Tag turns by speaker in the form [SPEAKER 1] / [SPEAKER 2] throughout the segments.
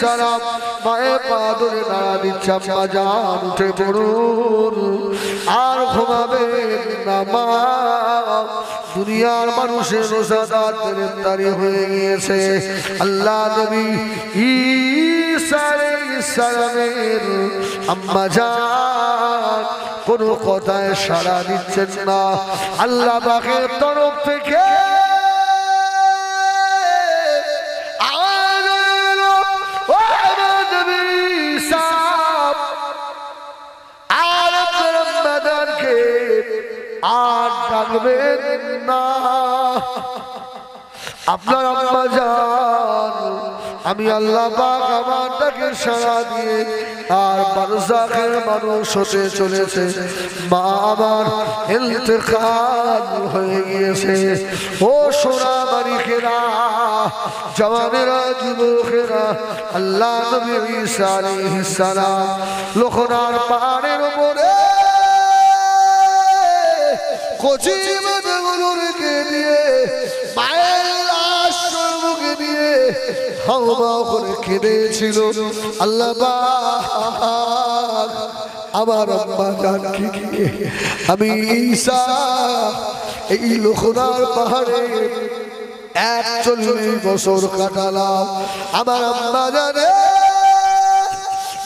[SPEAKER 1] সালাম মায়ে পা ধরে নাড়া দিচ্ছে আম্মা জান উঠে পড়ুন আর ঘুমাবেন না মা দুনিয়ার মানুষের রোজাদার গ্রেফতারি হয়ে গিয়েছে আল্লাহ নবী ঈসা আলাইহিস সালামের আম্মা জান কোনো কথায় সাড়া দিচ্ছেন না আল্লাহ পাকের তরফ থেকে আর ডাকবেন না আপনার আম্মা জান আমি আল্লাহ পাক আমার ডাকে সাড়া দিয়ে আর বারজাখের মানুষ হতে চলেছে মা আমার ইন্তেকাল হয়ে গিয়েছে ও সোনা মানিকেরা জওয়ানেরা যুবকেরা আল্লাহ নবী ঈসা আলাইহিস সালাম লোকনার পাহাড়ের উপরে কচি বাচ্চাগুলোকে দিয়ে মায়ের লাশ মুখে দিয়ে হাওয়া করে কেঁদেছিল আল্লাহ পাক আমার আম্মা জানকে গিয়ে আমি ঈসা এই লোকনার পাহাড়ে 41 বছর কাটালাম আমার আম্মা জানে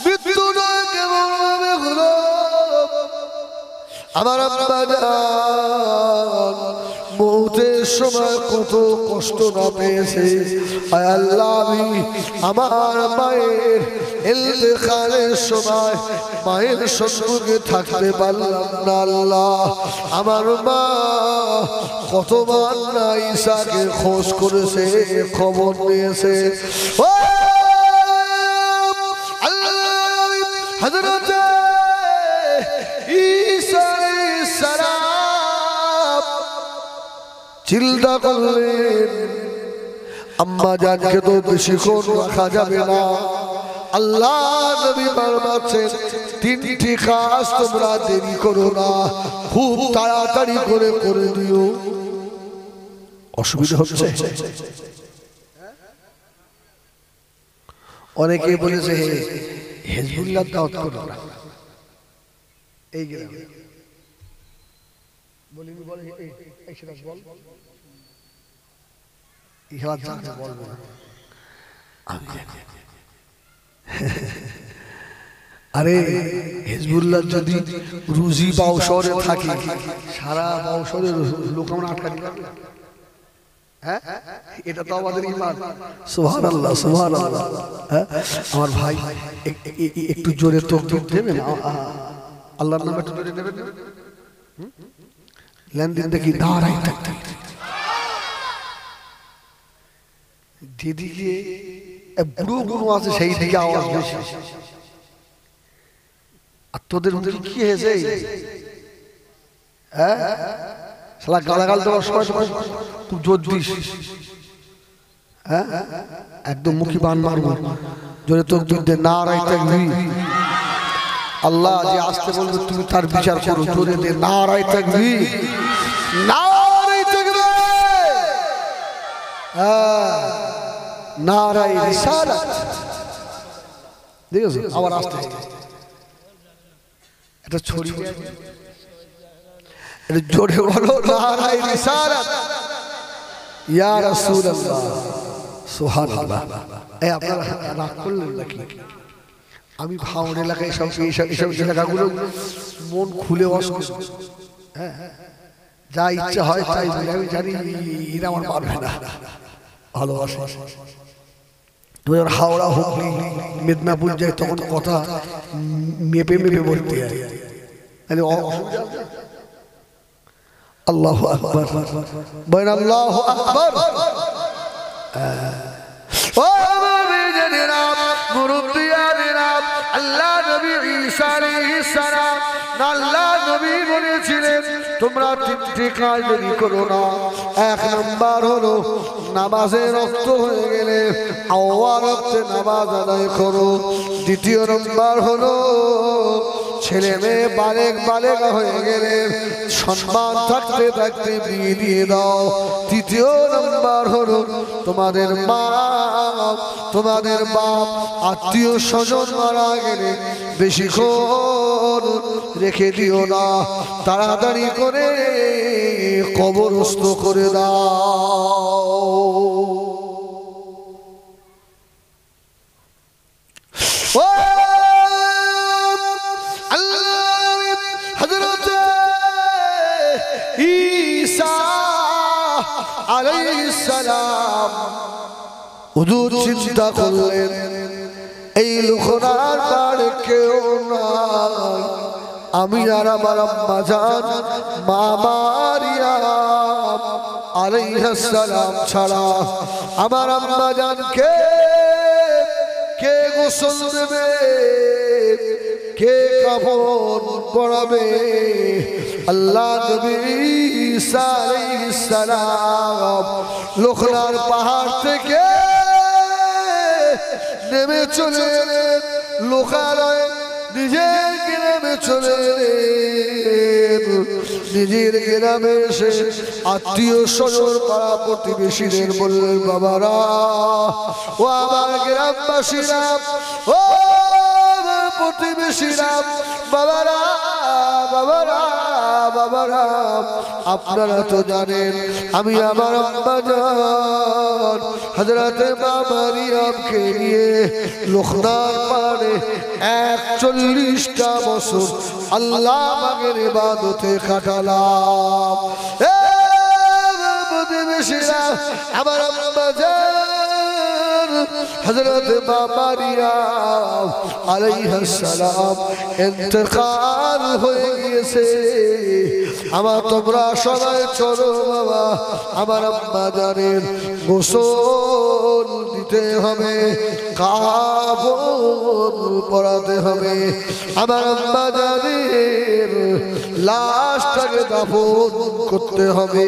[SPEAKER 1] মৃত্যু নয় কেমন ভাবে হলো আমার আম্মা জান মৌতের সময় কত কষ্ট না পেয়েছে আয় আল্লাহ আমি আমার মায়ের ইন্তেকালের সময় মায়ের সম্মুখে থাকতে পারলাম না আল্লাহ আমার মা কতবার না ঈসাকে খোঁজ করেছে খবর নিয়েছে ও আল্লাহ হযরত ঈসা আলাইহিস সালাম চিন্তা করলেন আম্মা জানকে তো বেশিক্ষণ রাখা যাবে না আল্লাহ নবী বলছেন তিনটি কাজ তোমরা দেরি করো না খুব তাড়াতাড়ি করে দিও অসুবিধা হচ্ছে অনেকে বলেছে হিজবুল্লাহ দাওয়াত করো না এই গ্রামে বলিনি বলে এই সেটা বল ইহা জানতে বলবো না আমি আরে হিজবুল্লাহ যদি রুজি বাউশরে থাকে সারা বাউশরের লোক আমরা আটকাতে পারবে হ্যাঁ এটা তো আমাদের ঈমান সুবহানাল্লাহ সুবহানাল্লাহ হ্যাঁ আমার ভাই একটু জোরে তাকবীর দেবেন আল্লাহর নামে একটু জোরে নেবেন লেনদেন দেখি দাঁড়াই থাকতে দিদিকে বুড়ো বুড়ো আছে সেই দিকে আওয়াজ বেশি আর তোদের মধ্যে কি হয়েছে হ্যাঁ শালা গালাগাল দেওয়ার সময় খুব জোর দিস হ্যাঁ একদম মুখি বান মারবো জোরে তাকবীর দে নারায়ে তাকবীর আল্লাহ যে আসতে বলবে তুমি তার বিচার করো জোরে দে নারায়ে তাকবীর নারায়ে তাকবীর হ্যাঁ নারায়ে রিসালাত দেখো আবার আসতে এটা ছড়িয়ে এটা জোরে বলো নারায়ে রিসালাত ইয়া রাসূলুল্লাহ সুবহানাল্লাহ এই আপনারা রাগ করলেন নাকি আমি ভাওন এলাকায় এইসব এলাকাগুলো মন খুলে হ্যাঁ যা ইচ্ছা হয় তাই আমি জানি এরা আমার পারবে না ভালোবাসা তুই হাওড়া হুগলি মেদিনীপুর যাই তখন কথা মেপে মেপে বলতে হয় আল্লাহু আকবার বলেন আল্লাহু আকবার ও মুমিনেরা মুরব্বিয়ানেরা আল্লাহ নবী ঈসা আলাইহিস সালাম আল্লাহ নবী বলেছিলেন তোমরা তিনটি কাজ দেরি করো না এক নাম্বার হলো নামাজে রক্ত হয়ে গেলে আওয়াজ রক্তে নামাজ আদায় করো দ্বিতীয় নাম্বার হলো ছেলে মেয়ে বালেগা হয়ে গেলে সম্মান থাকতে থাকতে বিয়ে দিয়ে দাও। তৃতীয় নাম্বার হলো তোমাদের মা তোমাদের বাপ আত্মীয় স্বজন মারা গেলে বেশিক্ষণ রেখে দিও না, তাড়াতাড়ি করে কবরস্থ করে দাও। হযরত ঈসা আলাইহিস সালাম হুজুর চিন্তা করলেন এই লোকনার তার কেউ নাই, আমি আর আমার আম্মা জান মা মারিয়াম আলাইহিস সালাম ছাড়া আমার আম্মা জানকে কে গোসল দেবে, কে কাফন পরাবে? আল্লাহ নবী ঈসা আলাইহিস সালাম লোকনার পাহাড় থেকে নেমে চলে এলেন, লোকালয়ে নিজের গ্রামে চলে এলেন। নিজের গ্রামে এসে আত্মীয় স্বজন পাড়া প্রতিবেশীদের বললেন, বাবারা ও আমার গ্রামবাসীরা, ও আমার প্রতিবেশীরা, বাবারা বাবারা বাবারা, আপনারা তো জানেন আমি আমার আম্মা জান হযরত মা মারিয়ামকে নিয়ে লোকনার পাড়ে 41টা বছর আল্লাহ পাকের ইবাদতে কাটালাম। প্রতিবেশীরা, আমার আম্মা জান হযরত মা মারিয়াম আলাইহিস সালাম ইন্তেকাল হয়ে গিয়েছে। আমার তোমরা সবাই চলো বাবা, আমার আম্মা জানের গোসল দিতে হবে, কাফন পরাতে হবে, আমার আম্মা জানের লাশটাকে দাফন করতে হবে।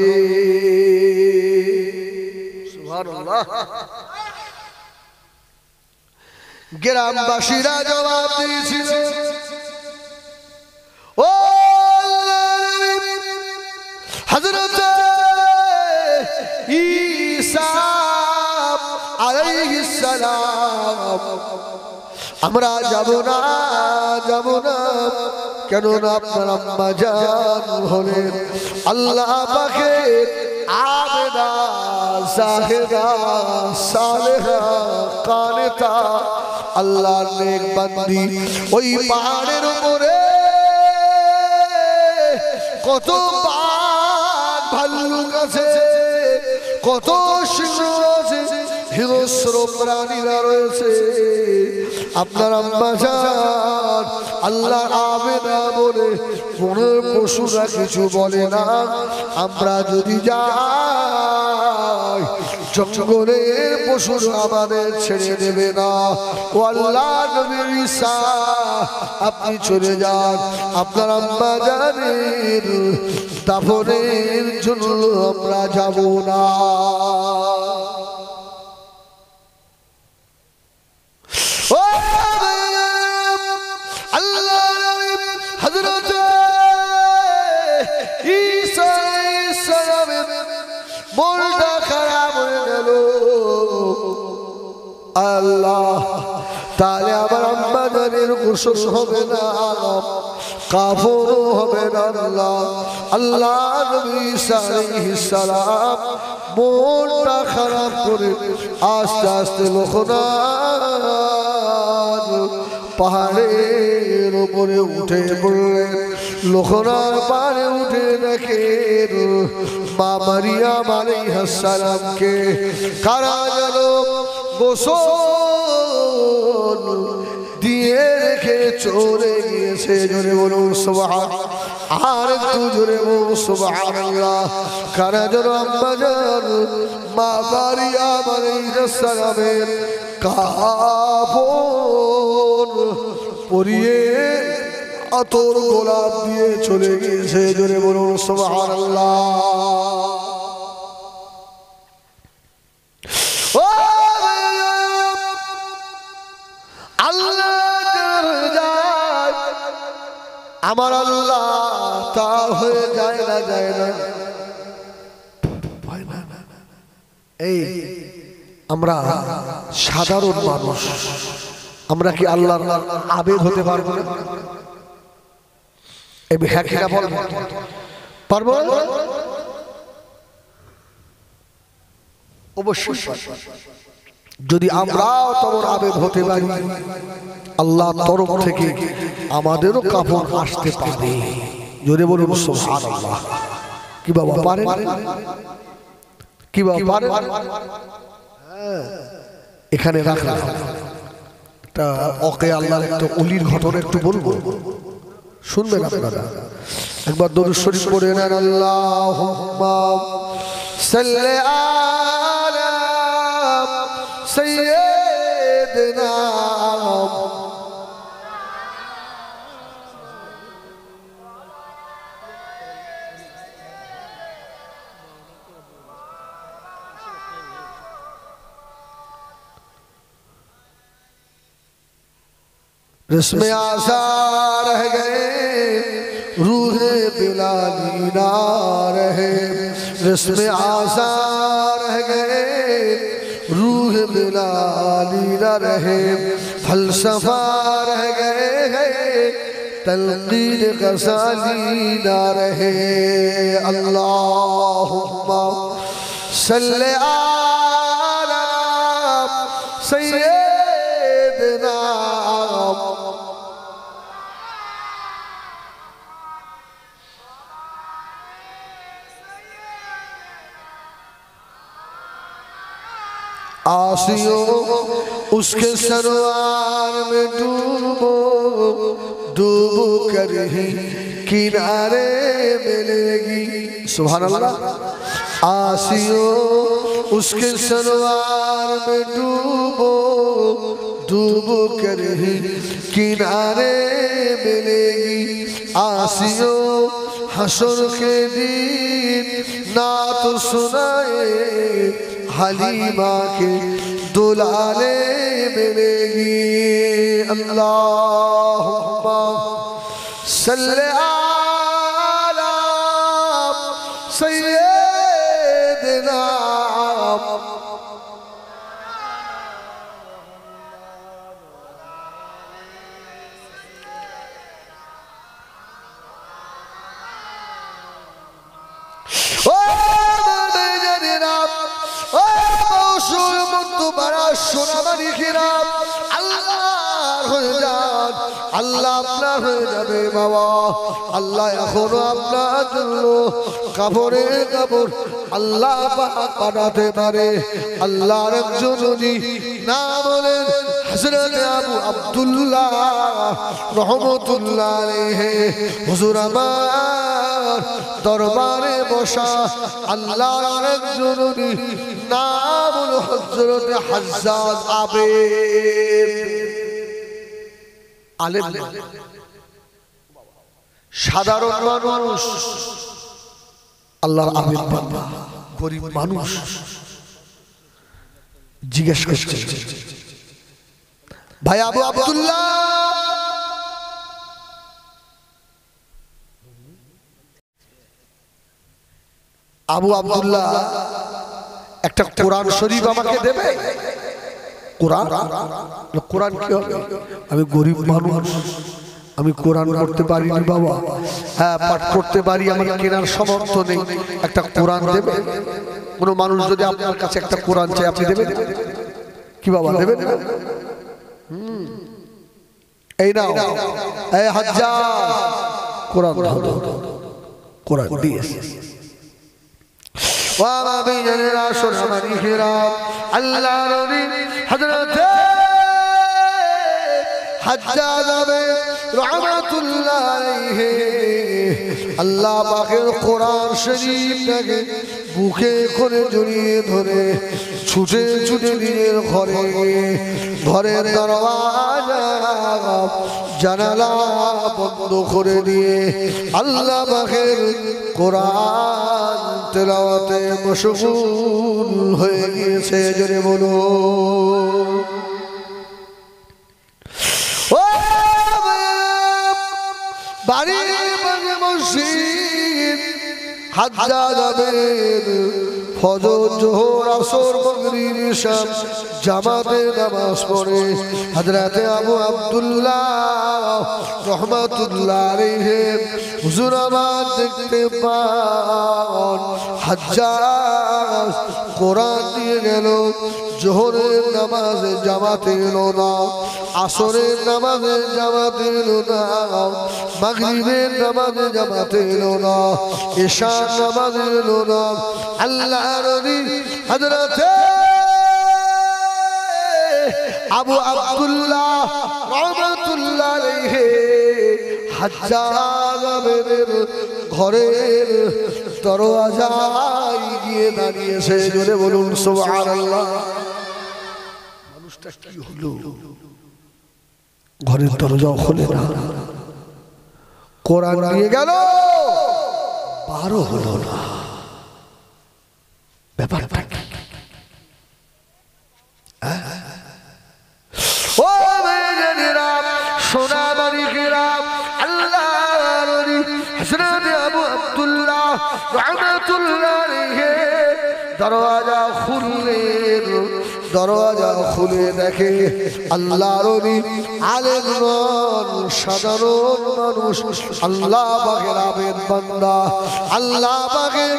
[SPEAKER 1] সুবহানাল্লাহ। গ্রামবাসীরা জবাব দিয়েছিল, ও হযরত ঈসা আলাইহিস সালাম আমরা যাব না, যাব না, কেননা আপনার আম্মা জান হলেন আল্লাহ পাকের আবেদা জাহেদা সালেহা কানেতা আল্লাহর নেক বান্দি। ওই পাহাড়ের উপরে কত বাঘ ভাল্লুক আছে, কত সিংহ আছে, হিংস্র প্রাণীরা রয়েছে। আপনার আম্মা জান আল্লাহর আবেদা বলে কোন পশুরা কিছু বলে না। আমরা যদি যাই জঙ্গলের পশুরা আমাদের ছেড়ে দেবে না। ও আল্লাহ নবী ঈসা আপনি চলে যান, আপনার আম্মা জানের দাফনের জন্য আমরা যাব না। হযরত ঈসা আলাইহিস সালামের মনটা খারাপ হয়ে গেল। আল্লাহ, তাহলে আমার আম্মা জানের গোসল হবে না, কাফনও হবে না। আল্লাহ আল্লাহ নবী ঈসা আলাইহিস সালাম মনটা খারাপ করে আস্তে আস্তে লোকনার পাহাড়ের উপরে উঠে পড়লেন। লোকনার পাহাড়ে উঠে দেখেন মা মারিয়াম আলাইহিস সালামকে কারা যেন গোসল দিয়ে রেখে চলে গিয়েছে। জোরে বলুন সুবহান, আর একটু জোরে বলুন সুবহানাল্লাহ। কারা যেন আম্মা জান মা মারিয়াম আলাইহিস সালামের কাফন পরিয়ে আতর গোলাপ দিয়ে চলে গিয়েছে। জোরে বলুন সুবহানাল্লাহ। আমার আল্লাহ তা হয়ে যায় না, যায় না। এই আমরা সাধারণ মানুষ, আমরা কি আল্লাহর আবেদ হতে পারবো না? এই হ্যাঁ কিনা বল, পারবো? অবশ্যই। যদি আমরাও তোমার আবেদ হতে পারি, আল্লাহ তরফ থেকে আমাদেরও কাপড় আসতে পারে। যদি বলুন সুবহানাল্লাহ। কি বাবা পারে? কি বাবা পারে? এখানে রাখলাম তা ওকে আল্লাহর একটা ওলির ঘটনা একটু বলবো, শুনবেন আপনারা। একবার দরুদ শরীফ পড়ে নেন। আল্লাহুম্মা সাল্লি আলা সাইয়্যিদিনা रस्मे आशा रह गए, रूहे बिलाली ना रहे। रस्मे आशा रह गए, रूह बिलाली ना रहे। फलसफा रह गए हैं, तलकीन गज़ाली ना रहे। अल्लाहुम्मा सल्ले आला सय्यिदिना आसियो उसके सरवार में डूबो, डूबो कर ही किनारे मिलेगी। सुभान अल्लाह। आसियो उसके सरवार में डूबो, डूबो कर ही किनारे मिलेगी। आसियो हशर के दिन नात सुनाए, हलीमा के दुलाले मिलेगी। अल्लाहुम्मा सल्ले आला सय्यिदिना আল্লাহ আপনার হয়ে যাবে বাবা। আল্লাহ এখনো আপনার জন্য কাপড়ে কাপড় আল্লাহ বানাতে পারে। আল্লাহর একজন না বলেন হযরত আবু আব্দুল্লাহ রহমতুল্লাহ আলাইহি, হুজুর আমার দরবারে বসা আল্লাহর একজন নাম হলো হযরত হাজ্জাজ আবেদ। আলেম সাধারণ মানুষ, আল্লাহর আবেদ বান্দা, গরিব মানুষ। জিজ্ঞেস করছে ভাই আবু আব্দুল্লাহ, আবু আব্দুল্লাহ একটা কোরআন শরীফ আমাকে দেবে? কোরআন? কোরআন কি হবে? আমি গরিব মানুষ, আমি কোরআন পড়তে পারিনি বাবা। হ্যাঁ পাঠ করতে পারি, আমার কেনার সামর্থ্য নেই। একটা কোরআন দেবে? কোনো মানুষ যদি আপনার কাছে একটা কোরআন চাই, আপনি দেবেন কি বাবা? দেবেন? এই নাও, এই হাজ্জাজ কোরআন দাও, কোরআন দিয়েছে। আল্লাহ হযরত হাজ্জাজ রহমাতুল্লাহ আলাইহি আল্লাহ পাকের কোরআন শরীফটাকে বুকে করে জড়িয়ে ধরে ছুটে ছুটে নিজের ঘরের দরওয়াজা জানালা বন্ধ করে দিয়ে আল্লাহ পাকের কোরআন তেলাওয়াতে মশগুল হয়ে গিয়েছে। জোরে বলো বাড়ির পাশে মসজিদ, হাজ্জাজ আবেদ ফজর জোহর আসর মাগরিব ইশা জামাতে নামাজ পড়ে হযরতে আবু আব্দুল্লাহ রাহমাতুল্লাহ আলাইহি হুজুর আমার দেখতে পান হাজ্জাজ কোরআন দিয়ে গেল জোহরের নামাজে জামাতে এলো না আসরের নামাজে জামাতে এলো না মাগরিবের নামাজে জামাতে এলো না ইশার নামাজে এলো না আল্লাহর নবী হযরতে আবু আব্দুল্লাহ রাহমাতুল্লাহ আলাইহি হাজ্জাজ আবেদের ঘরের দরওয়াজায় গিয়ে দাঁড়িয়েছে জোরে বলুন সুবহানাল্লাহ মানুষটা কি হলো ঘরের দরজা খুলে না কোরআন নিয়ে গেল পারও হলো না ব্যাপারটা কি ও মেয়েরা সোনা মানিকেরা আল্লাহর নবী হযরত আবু আব্দুল্লাহ রাহমাতুল্লাহ আলাইহি দরওয়াজা খুলে দেখে আল্লাহর নবী আলেম নন সাধারণ মানুষ আল্লাহ পাকের আবেদ বান্দা আল্লাহ পাকের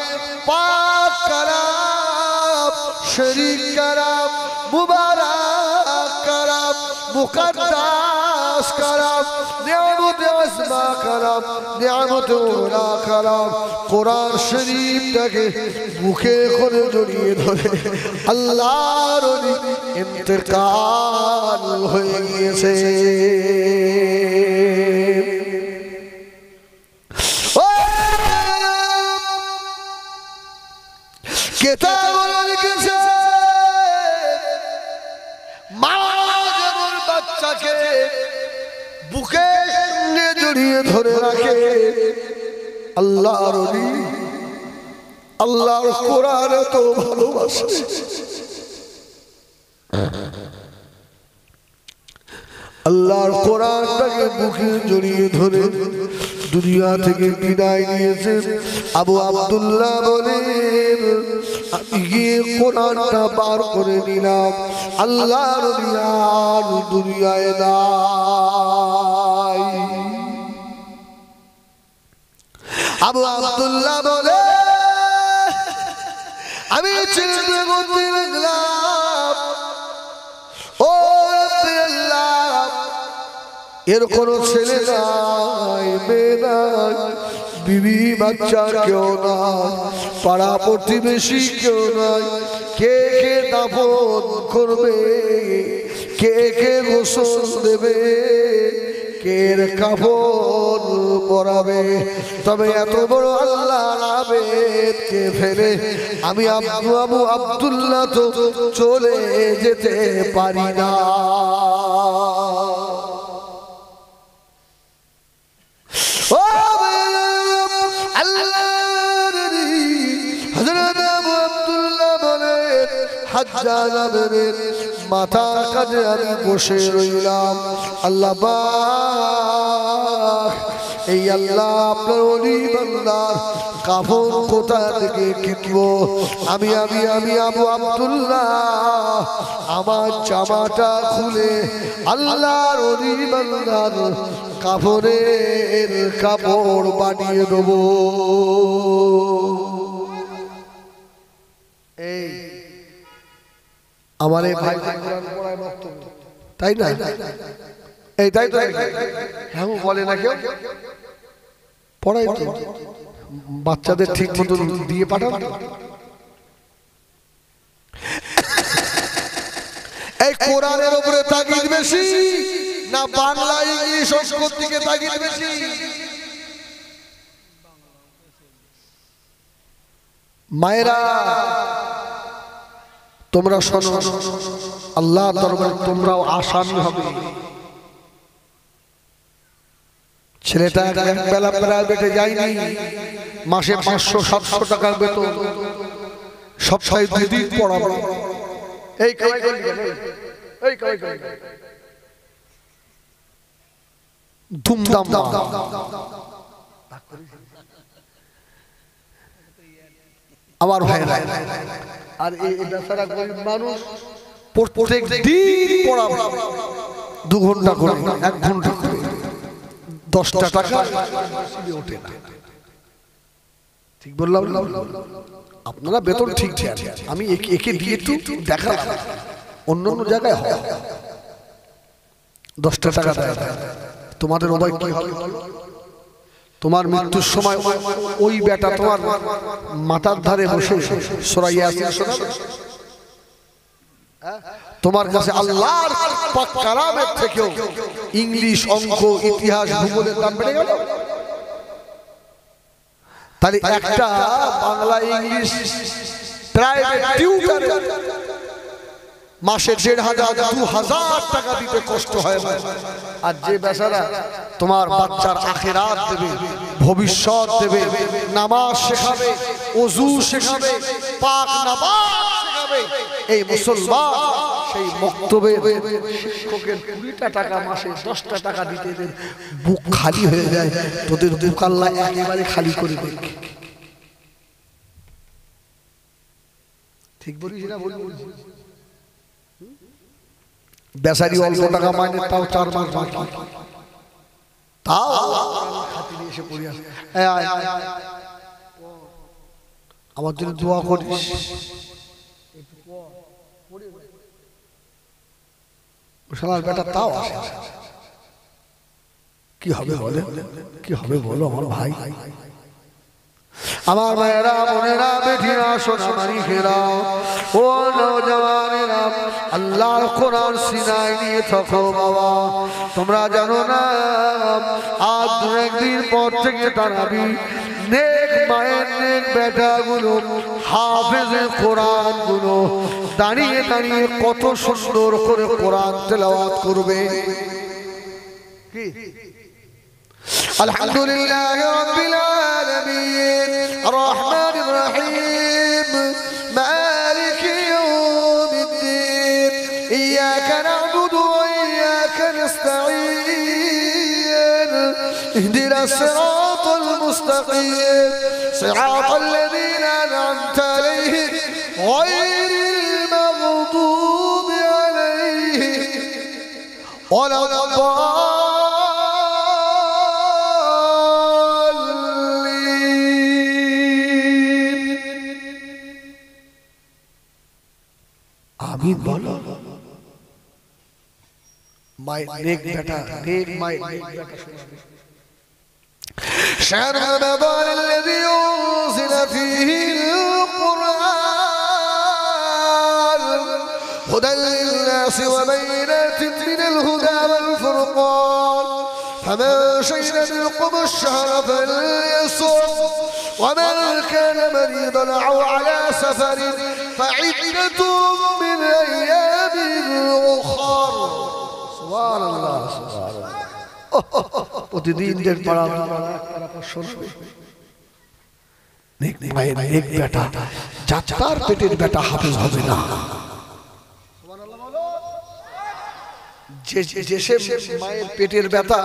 [SPEAKER 1] পাক কালাম শরীক কালাম মুবারক কালাম মুকদ্দাস কালাম নিয়ামত আজমা কালাম নিয়ামত ওলা কালাম কোরআন শরীফটাকে মুখে করে জড়িয়ে ধরে আল্লাহর নবী ইন্তেকাল হয়ে গিয়েছে কিতাব লিখেছে মা যেমন বাচ্চাকে বুকে নিয়ে জড়িয়ে ধরে রাখে আল্লাহর নবী আল্লাহর কোরআন তো ভালোবাসে আল্লাহর কোরআনটাকে বুকে জড়িয়ে ধরে দুনিয়া থেকে বিদায় নিয়েছেন আবু আব্দুল্লাহ বলেন আমি গিয়ে কোরআনটা বার করে নিলাম আল্লাহর আর দুনিয়ায় নাই আবু আব্দুল্লাহ বলে আমি চিন্তা করতে লাগলাম ও আল্লাহ এর কোনো ছেলে নাই মেয়ে নাই বিবি বাচ্চা কেউ নাই পাড়া প্রতিবেশী কেউ নাই কে কে দাফন করবে কে কে গোসল দেবে কে কাফন পরাবে তবে এত বড় আল্লাহর আবেদকে ফেলে আমি আবু আব্দুল্লাহ তো চলে যেতে পারি না ও আল্লাহর নবী হযরত আবু আব্দুল্লাহ বলেন হাজ্জাজ আবেদের মাথার কাছে আমি বসে রইলাম আল্লাহ পাক এই আল্লাহ আপনার ওলি বান্দার কাফন কোথা থেকে কিনবো আমি আবু আব্দুল্লাহ আমার জামাটা খুলে আল্লাহর ওলি বান্দার কাফনের কাপড় বানিয়ে দেবো এই আমার এই ভাই কোরআন পড়ায় বক্তব্য তাই না এই তাই তো হ্যাঁ বলে না কেউ পড়াই তো বাচ্চাদের ঠিক মতো দিয়ে পাঠান এই কোরআনের উপরে তাগিদ বেশি না বাংলা ইংলিশ সংস্কৃত থেকে তাগিদ বেশি মায়েরা তোমরা শোনো আল্লাহ দরবারে তোমরাও আসামি হবে ছেলেটা এক বেলা প্রাইভেটে যায়নি মাসে 500-700 টাকা বেতন সপ্তাহে 2 দিন পড়াবো এই ধুমধাম আমার ভাইরা। আর এই বেচারা গরিব মানুষ প্রত্যেক দিন পড়াবো 2 ঘন্টা করে, 1 ঘন্টা করে, 10টা টাকা ওঠে না। ঠিক বললাম? আপনারা বেতন ঠিক ঠিক, আমি একে দিয়ে একটু দেখা, অন্য অন্য জায়গায় হয় 10টা টাকা দেয়। তোমাদের ওবাই কি হবে? তোমার মৃত্যুর সময় ওই বেটা তোমার মাথার ধারে বসে সূরা ইয়াসিন শোনাবে। তোমার কাছে আল্লাহর পাক কালামের থেকেও ইংলিশ, অঙ্ক, ইতিহাস, ভূগোলের দাম বেড়ে গেল। তাহলে একটা বাংলা ইংলিশ প্রাইভেট টিউটরে মাসে 1,500-2,000 টাকা দিতে কষ্ট হয় না। আর যে বেচারা তোমার বাচ্চার আখিরাত দেবে, ভবিষ্যৎ দেবে, নামাজ শেখাবে, ওযু শেখাবে, পাক নামাজ শেখাবে, এই মুসলমান সেই মক্তবে শিক্ষকের 20টা টাকা মাসে 10টা টাকা দিতে দেন, বুক খালি হয়ে যায়। তোদের বুক আল্লাহ একেবারে খালি করে দেবে। ঠিক বলিস না? বলি বেচারি অল্প টাকা মাইনে, তাও 4 মাস বাকি, তাও খাতিরে এসে পড়ে আসে, আমার জন্য দোয়া করিস। শালার বেটা তাও আসে। কি হবে বলে? কি হবে বলো আমার ভাই? আমার ভাইয়েরা, বোনেরা, বেটিরা, সোনামানি ফেরা, ও নওজওয়ানেরা, আল্লাহর কোরআন সিনায় নিয়ে থাকো বাবা। তোমরা জানো না আজ 2-1 দিন পর থেকে তারাবি নেক মায়ের নেক বেটাগুলো, হাফেজে কোরআন গুলো দাঁড়িয়ে দাঁড়িয়ে কত সুন্দর করে কোরআন তেলাওয়াত করবে। কি আলহামদুলিল্লাহি রাব্বিল আলামিন আর-রাহমানির রহিম মালিকি ইয়াউমিদ্দিন ইয়্যাকা না'বুদু ওয়া ইয়্যাকা নাস্তাঈন ইহদিনাস সিরাতাল মুস্তাকিম সিরাতাল লাযীনা আন'আমতা আলাইহিম গায়রিল মাগদূবি আলাইহিম ওয়ালাদ-দাল্লিন। আমিন বলো। মাই নেক বেটা, নেক মাই নেক বেটা শোনাবে। শাহর রমাদান الذي أنزل فيه القرآن هدى للناس وبينات من الهدى والفرقان فمن شهد منكم الشهر فليصم ومن كان مريضا أو على سفر فعدة من أيام أخر. سبحان الله سبحان الله. প্রতিদিন দেড় পারা নেক মায়ের নেক বেটা, যার পেটের বেটা হাফেজ হবে না। যে মায়ের পেটের ব্যথা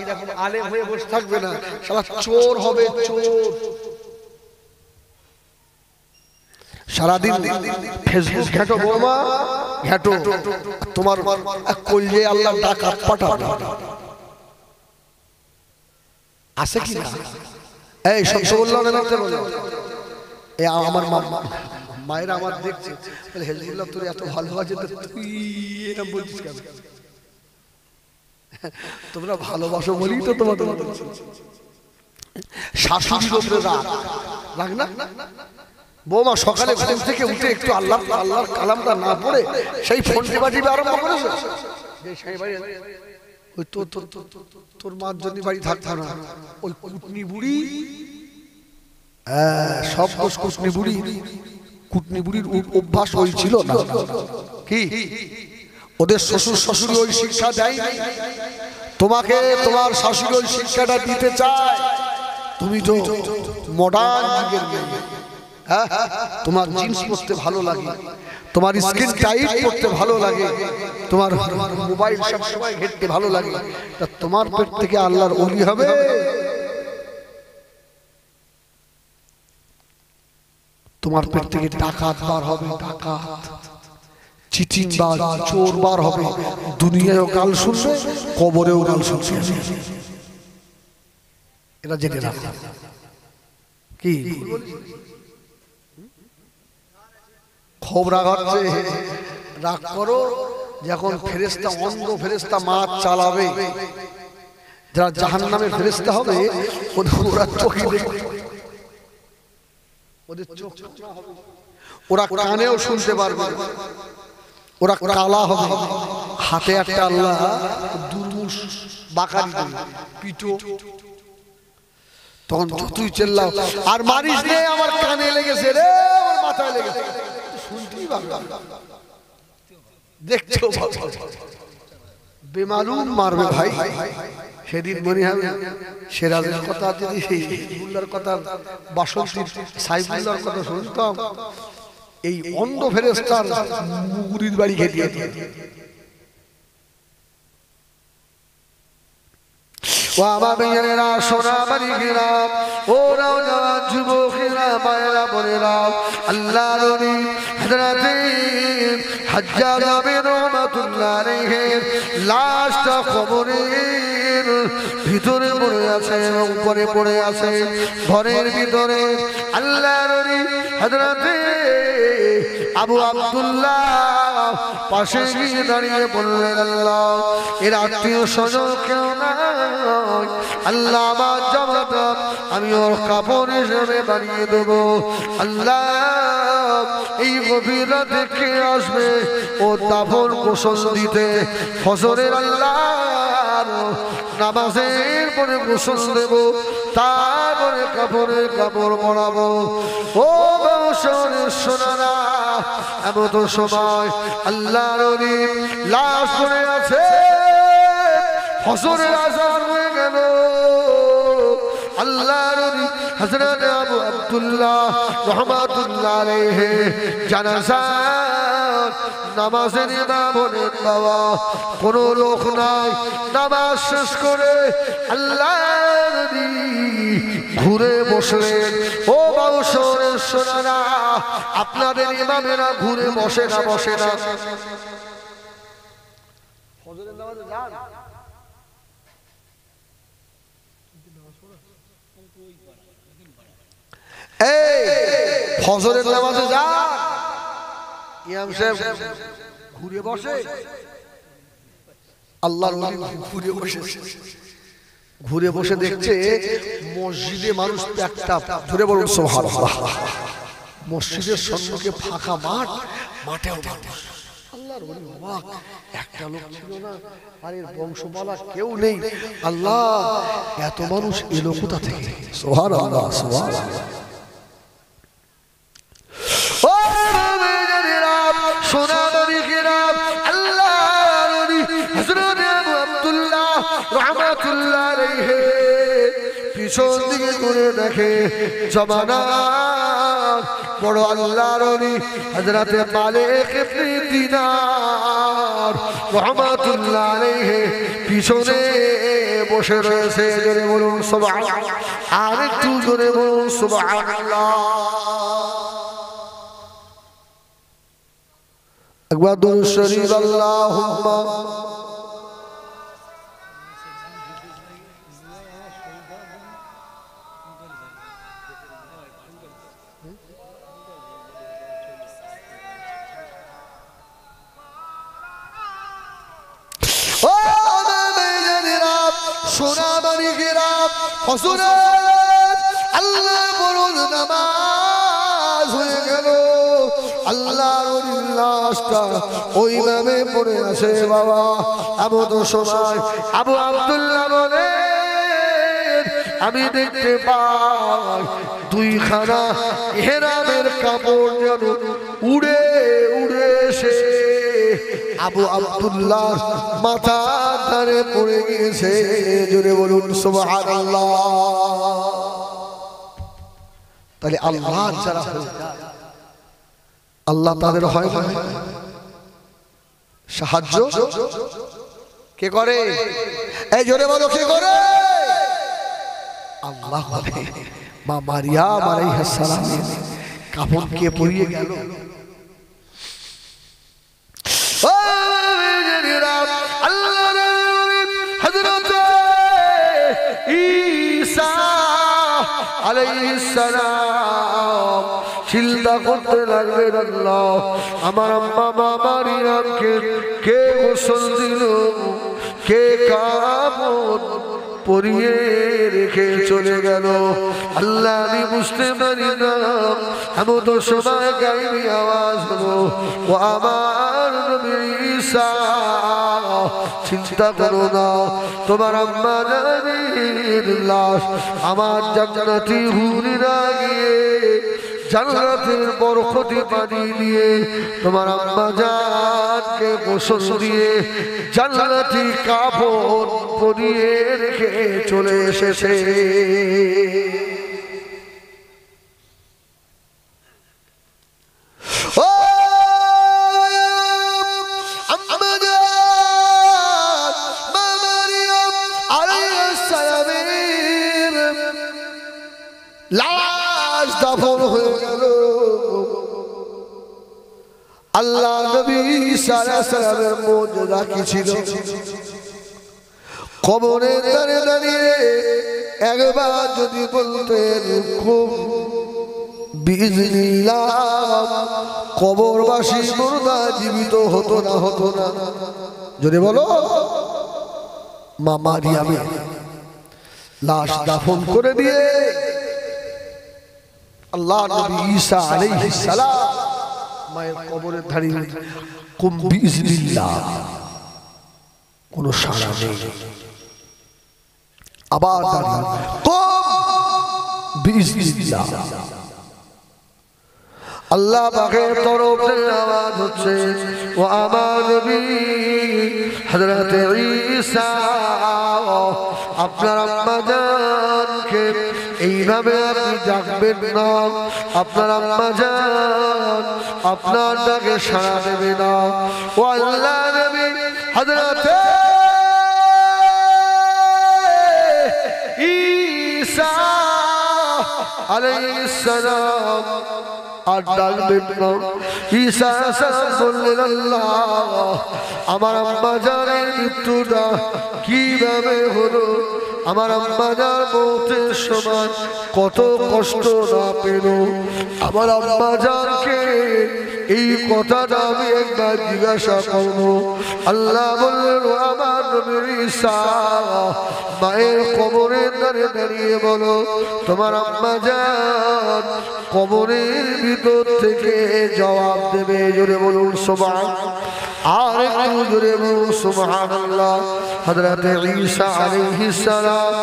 [SPEAKER 1] এরকম আলেম হয়ে বসে থাকবে না, শালা চোর হবে, চোর। সারাদিন ফেসবুক ঘাটো বৌমা, ঘাটো তোমার কলজে আল্লাহ ডাকাত পাঠাবে আছে কি না? এই সত্য বললাম না? এই আমার মায়েরা আমার দেখছে, হেজবুল্লাহ তোর এত ভালোবাসে, তুই এরকম বলছিস কেন? তোমরা ভালোবাসো বলি তো তোমাদের শাশুড়ির উপরে রাগ না? বৌমা সকালে ঘুম থেকে উঠে একটু আল্লাহর কালামটা না পড়ে সেই ফোন টিপা আরম্ভ করেছে। তোর মার জন্য বাড়ি থাকতো না, ওই কুটনি বুড়ি, সব দোষ কুটনি বুড়ি। কুটনি বুড়ির অভ্যাস ওই ছিল না কি? ওদের শ্বশুর শাশুড়ি ওই শিক্ষা দেয়। তোমাকে তোমার শাশুড়ি ওই শিক্ষাটা দিতে চায়। তুমি তো মডার্ন যুগের মেয়ে, হ্যাঁ, তোমার জিন্স পরতে ভালো লাগে, তোমার স্কিন টাইট পরতে ভালো লাগে, তোমার মোবাইল সব সময় ঘেটতে ভালো লাগে, তা তোমার পেট থেকে আল্লাহর ওলি হবে? তোমার পেট থেকে ডাকাত বার হবে, ডাকাত চিটিংবাজ চোর বার হবে, দুনিয়ায়ও গাল শুনবে, কবরেও গাল শুনবে। এটা জেনে রাখো। কি খুব রাগ হচ্ছে? রাগ করো যখন ফেরেশতা, অন্ধ ফেরেশতা মাছ চালাবে, যারা জাহান্নামের ফেরেশতা হবে, ওরা চোখে দেখবে, ওদের চোখ হবে, ওরা কানেও শুনতে পারবে, ওরা কালা হবে, হাতে একটা আল্লাহ দুর্মুষ বাঁকারি পিটো। তখন তুই চেল্লাও, আর মারিস রে, আমার কানে লেগেছে রে, আমার মাথায় লেগেছে, শুনতেই পারবে, দেখছো বেমালুম মারবে ভাই। সেদিন মনে হবে সেরাজের কথা, যদি সাইফুল্লাহর কথা, বাসন্তীর সাইফুল্লাহর কথা শুনতাম, এই অন্ধ ফেরেশতার মুগুরির বাড়ি খেয়ে দিয়ে ওয়াবাবেরা সোনাবাড়ি গেলাম, ওরা জওয়ান যুবকেরা, মায়েরা বোনেরা, আল্লাহর নবী হযরতে হাজ্জাজ বিন রহমাতুল্লাহ আলাইহির লাশটা কবরের ভিতরে পড়ে আছে, উপরে পড়ে আছে, ঘরের ভিতরে। আল্লাহর নবী হযরতে আবু আব্দুল্লাহ পাশে গিয়ে দাঁড়িয়ে বললেন, আল্লাহ এর আত্মীয় স্বজন কেউ নাই, আল্লাহ আমার জামাতা আমি ওর কাপড় হিসেবে বানিয়ে দেব। আল্লাহ এই গভীর রাতে কে আসবে ও দাফন গোসল দিতে? ফজরের আল্লাহ নামাজের পরে গোসল দেব, তারপরে কাপড় পরাবো। ও বংশের সোনারা, এমন তো সময় আল্লাহর নবী লাশ পড়ে আছে, ফজরের আযান হয়ে গেল। আল্লাহর নবী হযরত আবু আব্দুল্লাহ রহমাতুল্লাহ আলাইহি জানাজা নামাজের ইমামের বাবা, কোন লোক নাই, নামাজ শেষ করে আল্লাহর নবী ঘুরে বসলেন। ও বংশের সোনারা, আপনাদের ইমামেরা ঘুরে বসে না? ফজরের নামাজে যান, এই ফজরের নামাজে যান, ইমাম সাহেব ঘুরে বসে, আল্লাহর ওলি ঘুরে বসে দেখছে মসজিদে মানুষ একটা, ধরে বলুন সুবহানাল্লাহ, মসজিদের সম্মুখে ফাঁকা মাঠ, মাঠেও মানুষ। আল্লাহর ওলি অবাক, একটা লোক ছিল না, আর এর বংশমালা কেউ নেই। আল্লাহ এত মানুষ এলো কোথা থেকে? সুবহানাল্লাহ, সুবহানাল্লাহ। পিছন দিকে ঘুরে দেখে জমানা বড় আল্লাহর ওলি হযরতে মালিক ইবনে দিনার রাহমাতুল্লাহ আলাইহি পিছনে বসে রয়েছে। জোরে বলুন সুবহানাল্লাহ, আর একটু জোরে বলুন সুবহানাল্লাহ। একবার দুরূদ শরীফ আল্লাহুম্মা আল্লাহ বলুন নামাজ হয়ে গেল, আল্লাহর লাশটা ওই নামে পড়ে আছে। বাবা এমন সময় আবু আব্দুল্লাহ বলে, আমি দেখতে পাই দুইখানা ইহরামের কাপড় যেন উড়ে উড়ে এসে আবু আব্দুল্লাহর মাথার ধারে পড়ে গিয়েছে। জোরে বলুন সুবহানাল্লাহ। তাহলে আল্লাহ যারা আল্লাহ তাদের হয় না সাহায্য কে করে? এই জোরে বলো কে করে? আল্লাহ করে। মা মারিয়াম আলাইহিস সালামের কাফন কে পরিয়ে গেল? হযরত ঈসা আলাইহিস সালাম চিন্তা করতে লাগলেন, আল্লাহ আমার আম্মা মারিয়ামকে কে গোসল দিল, কে কাপড় পরিয়ে রেখে চলে গেল। আল্লাহ আমি বুঝতে পারি না, এমন তো সময় গাইবি আওয়াজ হলো, ও আমার নবী ঈসা চিন্তা করো না, তোমার আম্মা জানের লাশ আমার জান্নাতি হুরিরা গিয়ে জান্নাতের বরকতি পানি দিয়ে তোমার আম্মা জানকে গোসল দিয়ে জান্নাতি কাপড় পরিয়ে রেখে চলে এসেছে। ও আম্মা জান মা মারিয়াম আলাইহিস সালামের লাশ দাফন হয়ে গেল। আল্লাহ নবী ঈসা আলাইহিস সালামের মুজিজা কি ছিল? কবরের ধারে দাঁড়িয়ে একবার যদি বলতেন খুব বিইজনিল্লাহ, কবরবাসী মুর্দা জীবিত হতো না, হতো না। যদি বলো মা মারিয়ামের লাশ দাফন করে দিয়ে আল্লাহ নবী ঈসা আলাইহিস সালাম মায়ের কবরের ধারে কুম বিইজনিল্লাহ, কোনো সাড়া নেই। আবার দাঁড়িয়ে কুম বিইজনিল্লাহ, আল্লাহ পাকের তরফ থেকে আওয়াজ হচ্ছে, ও আমার নবী হযরত ঈসা আপনার আম্মা জানকে এইভাবে আপনি ডাকবেন না, আপনার আম্মা জান আপনার ডাকে সাড়া দেবে না। ও আল্লাহ নবী হযরত ঈসা আলাইহিস সালাম আর ডাকবেন না। ঈসা সালাম বললেন, আল্লাহ আমার আম্মা জানের মৃত্যুটা কিভাবে হলো, আমার আম্মা জান মৌতের সময় কত কষ্ট না পেল, আমার আম্মা জানকে এই কথাটা আমি একবার জিজ্ঞাসা করব। আল্লাহ বললেন, আমার নবী ঈসা মায়ের কবরের ধারে দাঁড়িয়ে বলো, তোমার আম্মা জান কবরের ভিতর থেকে জবাব দেবে। জোরে বলুন সুবহানাল্লাহ, আর একটু জোরে বলুন সুবহানাল্লাহ। হযরত ঈসা আলাইহিস সালাম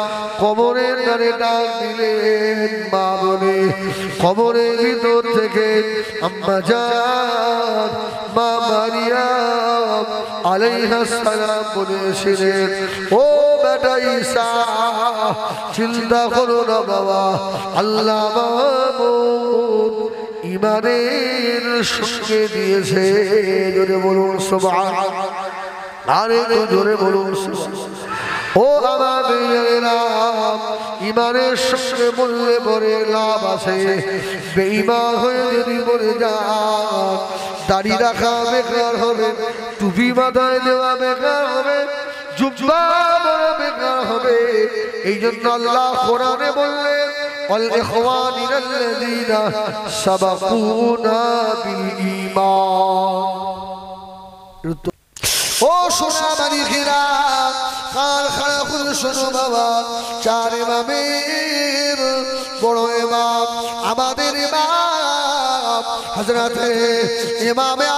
[SPEAKER 1] কবরের ধারে ডাক দিলেন, মা বলে কবরের ভিতর থেকে আম্মা জান মা মারিয়াম আলাইহিস সালাম বলেছিলেন, ও বেটা ঈসা চিন্তা করো না বাবা, আল্লাহ মাহবুব ইমানের সঙ্গে দিয়েছে। জোরে বলুন সুবহানাল্লাহ, আরে তো জোরে বলুন সুবহানাল্লাহ। ও আমার ভাইয়েরা, ইমানের সঙ্গে বললে পরে লাভ আছে, বেঈমান হয়ে যদি মরে যান দাড়ি রাখা বেকার হবে, টুপি মাথায় দেওয়া বেকার হবে, জুব্বা পরা বেকার হবে। এই জন্য আল্লাহ কোরআনে বললেন, ওয়াল ইখওয়ানিনাল্লাযীনা সাবাকুনা বিল ঈমান। ও সোনা মানিকেরা, কার খাড়া করে শোনো বাবা, চার ইমামের বড় ইমাম আমাদের ইমাম হযরত ইমামে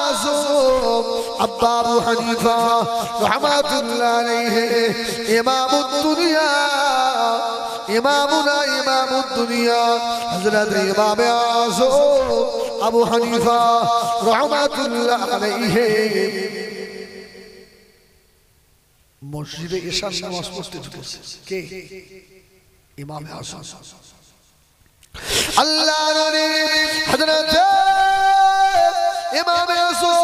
[SPEAKER 1] আযম আব্বা আবু হানিফা রাহমাতুল্লাহ আলাইহি, ইমামুদ দুনিয়া, ইমামুনা ইমামুদ দুনিয়া হযরত ইমামে আযম আবু হানিফা রাহমাতুল্লাহ আলাইহি মসজিদে এশার নামাজ পড়তে ঢুকেছে। কে? ইমামে আযম। আল্লাহর নবী হযরত ইমামে আযম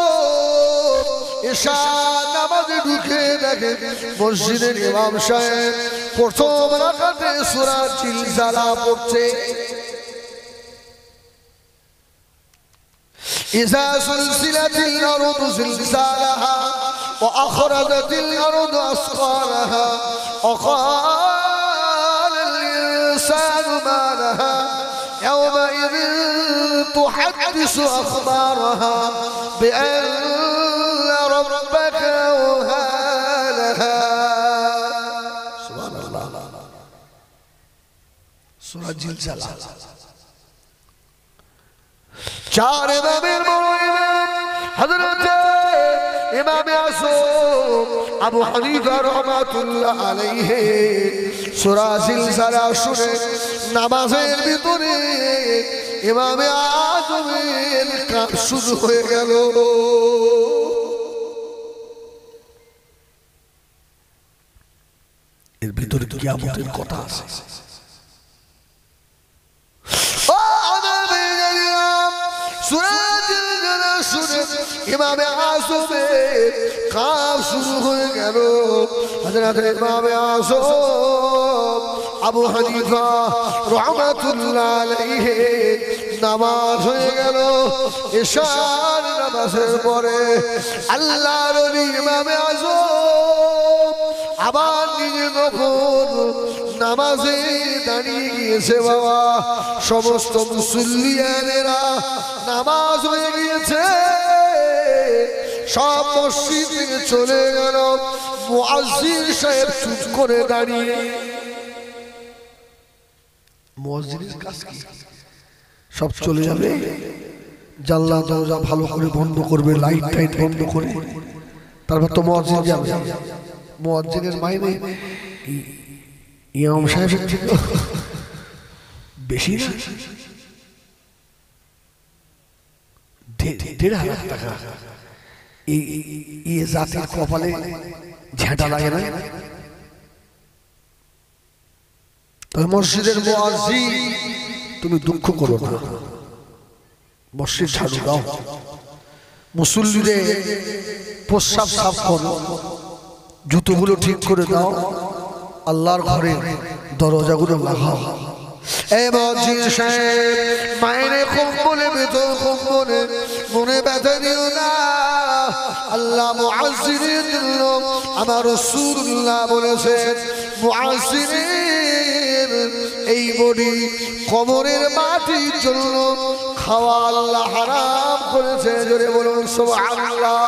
[SPEAKER 1] এশার নামাজে ঢুকে দেখে মসজিদের ইমাম সাহেব প্রথম রাকাতে সূরা জিলজালা পড়ছে। إذا سلسلت الأرض زلزالها وأخرجت الأرض أثقالها وقال الإنسان ما لها يومئذ تحدث أخبارها بأن ربك أوحى لها. سبحان الله. سورة زلزلة. चार इमामेर बड़ो इमाम हज़रत इमाम आज़म अबू हनीफा रहमतुल्लाह अलैहि सूरा ज़िलज़ाला শুনে নামাজের ভিতরে ইমাম আযমের কাজ শুরু হয়ে গেল। এর ভিতরে কিয়ামতের কথা আছে। ইমামে আযমের কাজ শুরু হয়ে গেল। হযরত ইমামে আযম আবু হানিফা রাহমাতুল্লাহ আলাইহি নামাজ হয়ে গেল। ইশার নামাজের পরে আল্লাহর ওলি ইমামে আযম আবার নিজে নফল নামাজে দাঁড়িয়ে গিয়েছে। বাবা সমস্ত মুসল্লিয়ানেরা নামাজ হয়ে গিয়েছে, সব মসজিদ থেকে চলে গেল। মুয়াজ্জিন সাহেব চুপ করে দাঁড়িয়ে। মুয়াজ্জিনের কাজ কি? সব চলে যাবে, জানলা দরজা ভালো করে বন্ধ করবে, লাইট টাইট বন্ধ করে, তারপর তো মুয়াজ্জিন যাবে। মুয়াজ্জিনের মাইনে ইমাম সাহেবের থেকে বেশি না, 1,500 টাকা। এই জাতির কপালে ঝেঁটা লাগে না? তবে মসজিদের মুয়াজ্জিন তুমি দুঃখ করো না, মসজিদ ঝাড়ু দাও, মুসল্লিদের প্রস্রাব সাফ করো, জুতোগুলো ঠিক করে দাও, আল্লাহর ঘরে দরজাগুলো লাগাও। এই মুয়াজ্জিন সাহেব মাইনে কম বলে বেতন কম বলে মনে ব্যথা দিও না। আল্লাহ মুয়াজ্জিনের জন্য আমার রাসূলুল্লাহ বলেছেন, মুয়াজ্জিনের এই বডি কবরের মাটির জন্য খাওয়া আল্লাহ হারাম করেছে। জোরে বলুন সুবহানাল্লাহ।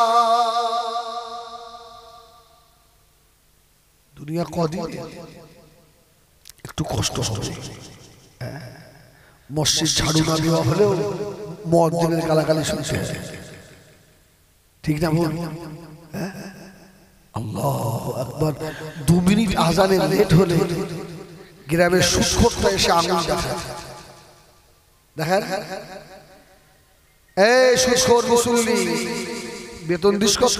[SPEAKER 1] দুনিয়া কদিন, একটু কষ্ট হবে। মসজিদ ঝাড়ু না দেওয়া হলেও মুয়াজ্জিনের গালাগালি শুনতে হয়, ঠিক না বল? আল্লাহু আকবার। 2 মিনিট আজানে লেট হলে গ্রামের সুদখোরটা এসে আঙুল দেখায়, দেখেন এই সুদখোর মুসল্লি বেতন দিস কত?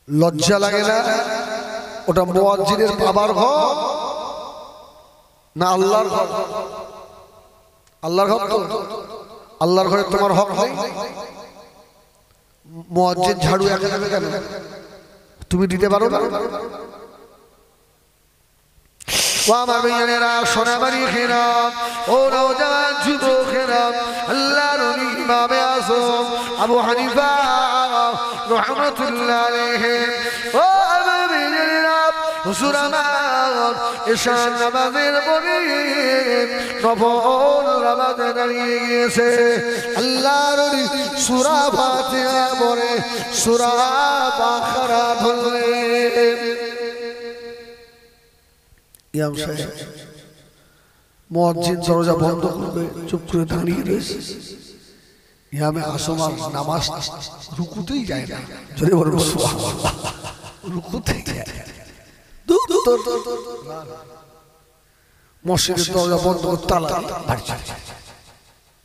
[SPEAKER 1] লজ্জা লাগে না? ওটা মুয়াজ্জিনের বাবার ঘর না আল্লাহর ঘর? আল্লাহর ঘর তো। আল্লাহর ঘরে তোমার হক নেই? মুয়াজ্জিন ঝাড়ু একা দেবে কেন? তুমি দিতে পারো না? ও আমার ভাইয়েরা, সোনাবাড়ি খেরাম, ও নওজওয়ান যুবকেরা, আল্লাহর ওলি ইমামে আযম আবু হানিফা রাহমাতুল্লাহ আলাইহি, ও আমার ভাইয়েরা, হুজুর আমার ঈশার নামাজের পরে নফল নামাজে দাঁড়িয়ে গিয়েছে। আল্লাহর ওলি সূরা ফাতিহা পড়ে সূরা বাকারা ধরলেন। ইমাম সাহেব মুয়াজ্জিন দরজা বন্ধ করবে, চুপ করে দাঁড়িয়ে রয়েছে। ইমামে আযম নামাজ রুকুতেই যায় না। জোরে বলুন সুবহানাল্লাহ। রুকুতেই যায় না। মসজিদের দরজা বন্ধ করে তালা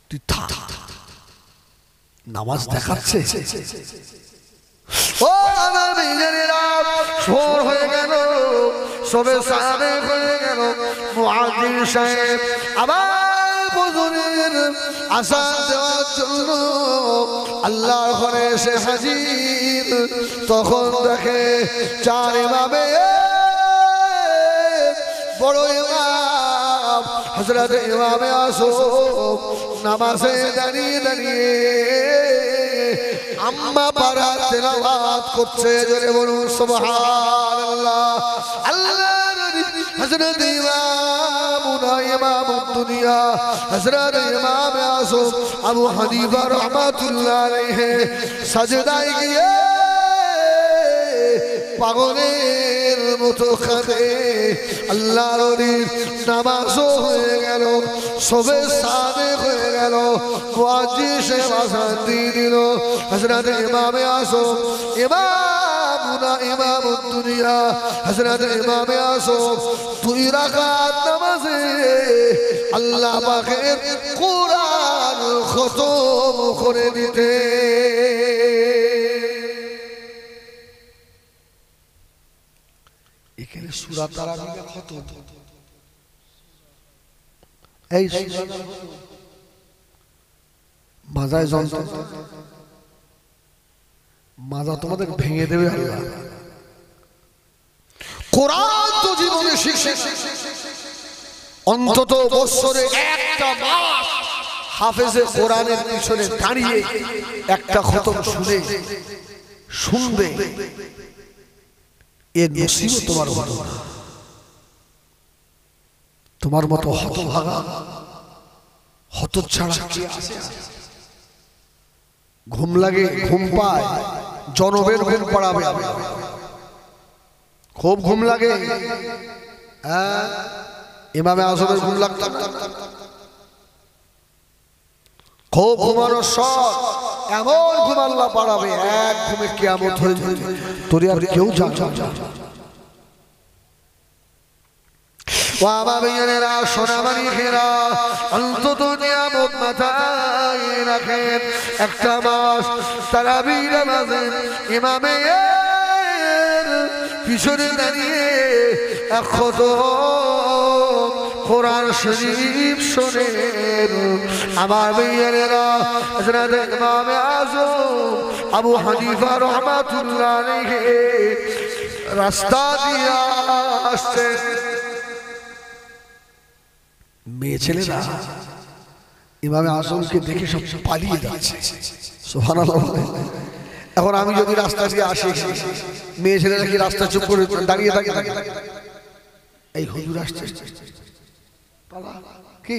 [SPEAKER 1] তুই থাক, নামাজ দেখাচ্ছে। ও আমার ভাইয়েরা, শোর হয়ে গেল, সবে সাহাবে হয়ে গেল। মুয়াজ্জিন সাহেব আবার ফজরের আযান দেওয়ার জন্য আল্লাহর ঘরে এসে হাজির। তখন দেখে 4 ইমামে বড় ইমাম হযরত ইমামে আযম নামাজে দাঁড়িয়ে দাঁড়িয়ে আম্মা পারা তেলাওয়াত করছে, জোরে বলুন সুবহানাল্লাহ। আল্লাহর হযরত ইমামুদ দুনিয়া হযরত ইমামে আযম আবু হানিফা রাহমাতুল্লাহ আলাইহি সাজদায় গিয়ে পাগলের মতো কাঁদে। আল্লাহর ওলির নামাজও হয়ে গেল, সবে সাদেক হয়ে গেল, মুয়াজ্জিন আযান দিয়ে দিল। হযরত ইমামে আযম ইমামুদ দুনিয়া হযরত ইমামে আযম 2 রাকাত নামাজে আল্লাহ পাকের কোরআন খতম করে দিতে। এখানে সূরা তারাবির খতম, এই মাজায় যন্ত্রণা, মাজা তোমাদের ভেঙে দেবে আল্লাহ। কোরআন তো জীবনে শিখে অন্তত বছরে একটা মাস হাফেজে কোরআনের পিছনে দাঁড়িয়ে একটা খতম শুনবে, এর নসিব তোমার হতো না। তোমার মতো হতভাগা হতচ্ছাড়া কে আছে? ঘুম লাগে, ঘুম পায়, জনবের ঘুম পড়াবে, খুব ঘুম লাগে। হ্যাঁ, ইমামে আযমের ঘুম লাগতো না, খুব ঘুমানোর শখ, এমন ঘুম আল্লাহ পাড়াবে, এক ঘুমে কিয়ামত হয়ে যাবে, তোর আর কেউ জানে না। অন্তত নিয়ামত মাথায় রাখেন, একটা মাস তারাবির নামাজে ইমামের পিছনে দাঁড়িয়ে এক খতম কোরআন শরীফ শোনেন। আমার ভাইয়েরা, হযরত ইমামে আযম আবু হানিফা রাহমাতুল্লাহ আলাইহি রাস্তা দিয়ে আসছেন, মেয়ে ছেলেরা ইমামে আযমকে দেখে সব পালিয়ে যাচ্ছে। সুবহানাল্লাহ। এখন আমি যদি রাস্তা দিয়ে আসি, মেয়ে ছেলেরা কি রাস্তা চুপ করে দাঁড়িয়ে থাকে? এই হুজুর আসছে, কি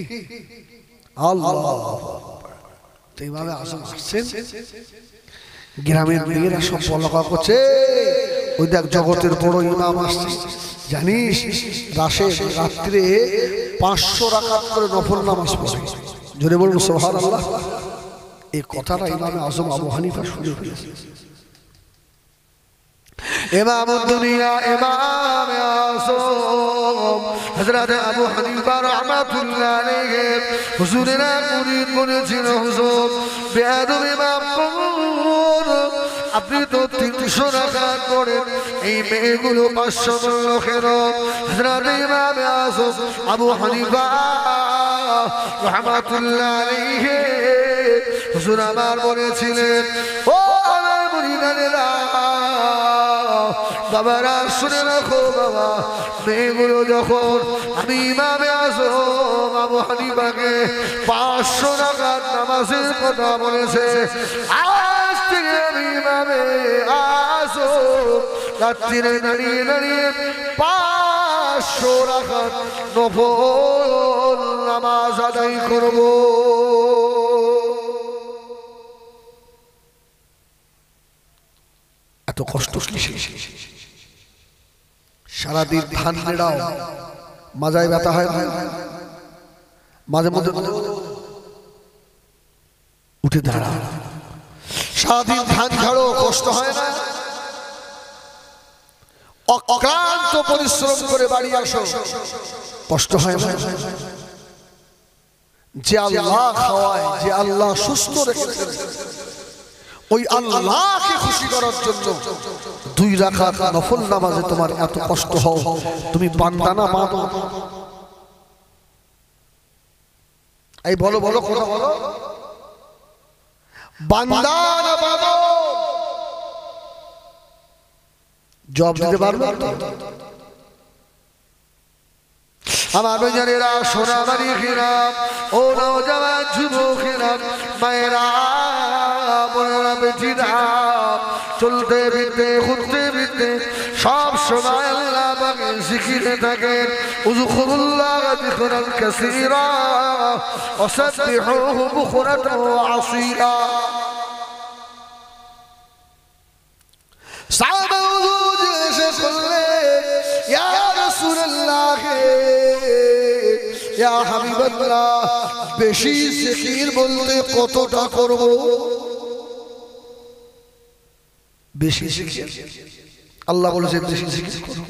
[SPEAKER 1] আল্লাহ! তো ইমামে আযম আসছেন, গ্রামের মেয়েরা সব বলাকা করছে, ওই দেখ জগতের বড় ইমাম আসছে। জানিস রাত্রে 500 রাকাত করে নফল নামাজ পড়ে। জোরে বলুন সুবহানাল্লাহ। এই কথাটা ইমামে আযম আবু হানিফা শুনে ফেলেছে। ইমামুদ দুনিয়া ইমামে আযম হযরত আবু হানিফা রাহমাতুল্লাহ আলাইহি হুজুরেরা মুরিদ বলেছিল, হুজুর বেয়াদব ইমাম কবুর, আপনি তো 300 রাকাত করেন, এই মেয়েগুলো 500 লোকের। হযরত ইমামে আযম আবু হানিফা রাহমাতুল্লাহ আলাইহি হুজুর আমার বলেছিলেন, ও আমার মুরিদানেরা, বাবারা শুনে রাখো, বাবা মেয়েগুলো যখন আমি ইমামে আযম আবু হানিফাকে 500 রাকাত নামাজের কথা বলেছে, আজ থেকে আমি ইমামে আযম রাত্রিরে দাঁড়িয়ে দাঁড়িয়ে 500 রাকাত নফল নামাজ আদায় করব। এত কষ্ট কিসে? সারাদিন ধান নেড়াও, মাজায় ব্যথা হয় না? মাঝে মধ্যে উঠে দাঁড়াও, সারাদিন ধান ঝাড়ো, কষ্ট হয় না? অক্লান্ত পরিশ্রম করে বাড়ি আসো, কষ্ট হয় না? যে আল্লাহ খাওয়ায়, যে আল্লাহ সুস্থ রেখেছেন, ওই আল্লাহকে খুশি করার জন্য 2 রাকাত নফল নামাজে তোমার এত কষ্ট হয়, তুমি বান্দা না বাবা? এই বলো বলো, কথা বলো, বান্দা না বাবা? জবাব দিতে পারবে? আমার ভাইজানেরা সোনামারি খিরাম ও নওজওয়ান যুবকেরা মায়েরা বোনেরা বেটিরা চলতে ফিরতে ঘুরতে ফিরতে সব সময় আল্লাহ পাকের জিকিরে থাকেন উযকুরুল্লাহ যিকরান কাসীরা ওয়াসাব্বিহুহু বুকরাতান ওয়া আসীলা সাহাবা হুজুর এসে বললেন ইয়া রাসূলুল্লাহ ইয়া হাবিবাল্লাহ বেশি জিকির বলতে কতটা করব বেশি জিকির আল্লাহ বলেছে বেশি জিকির করো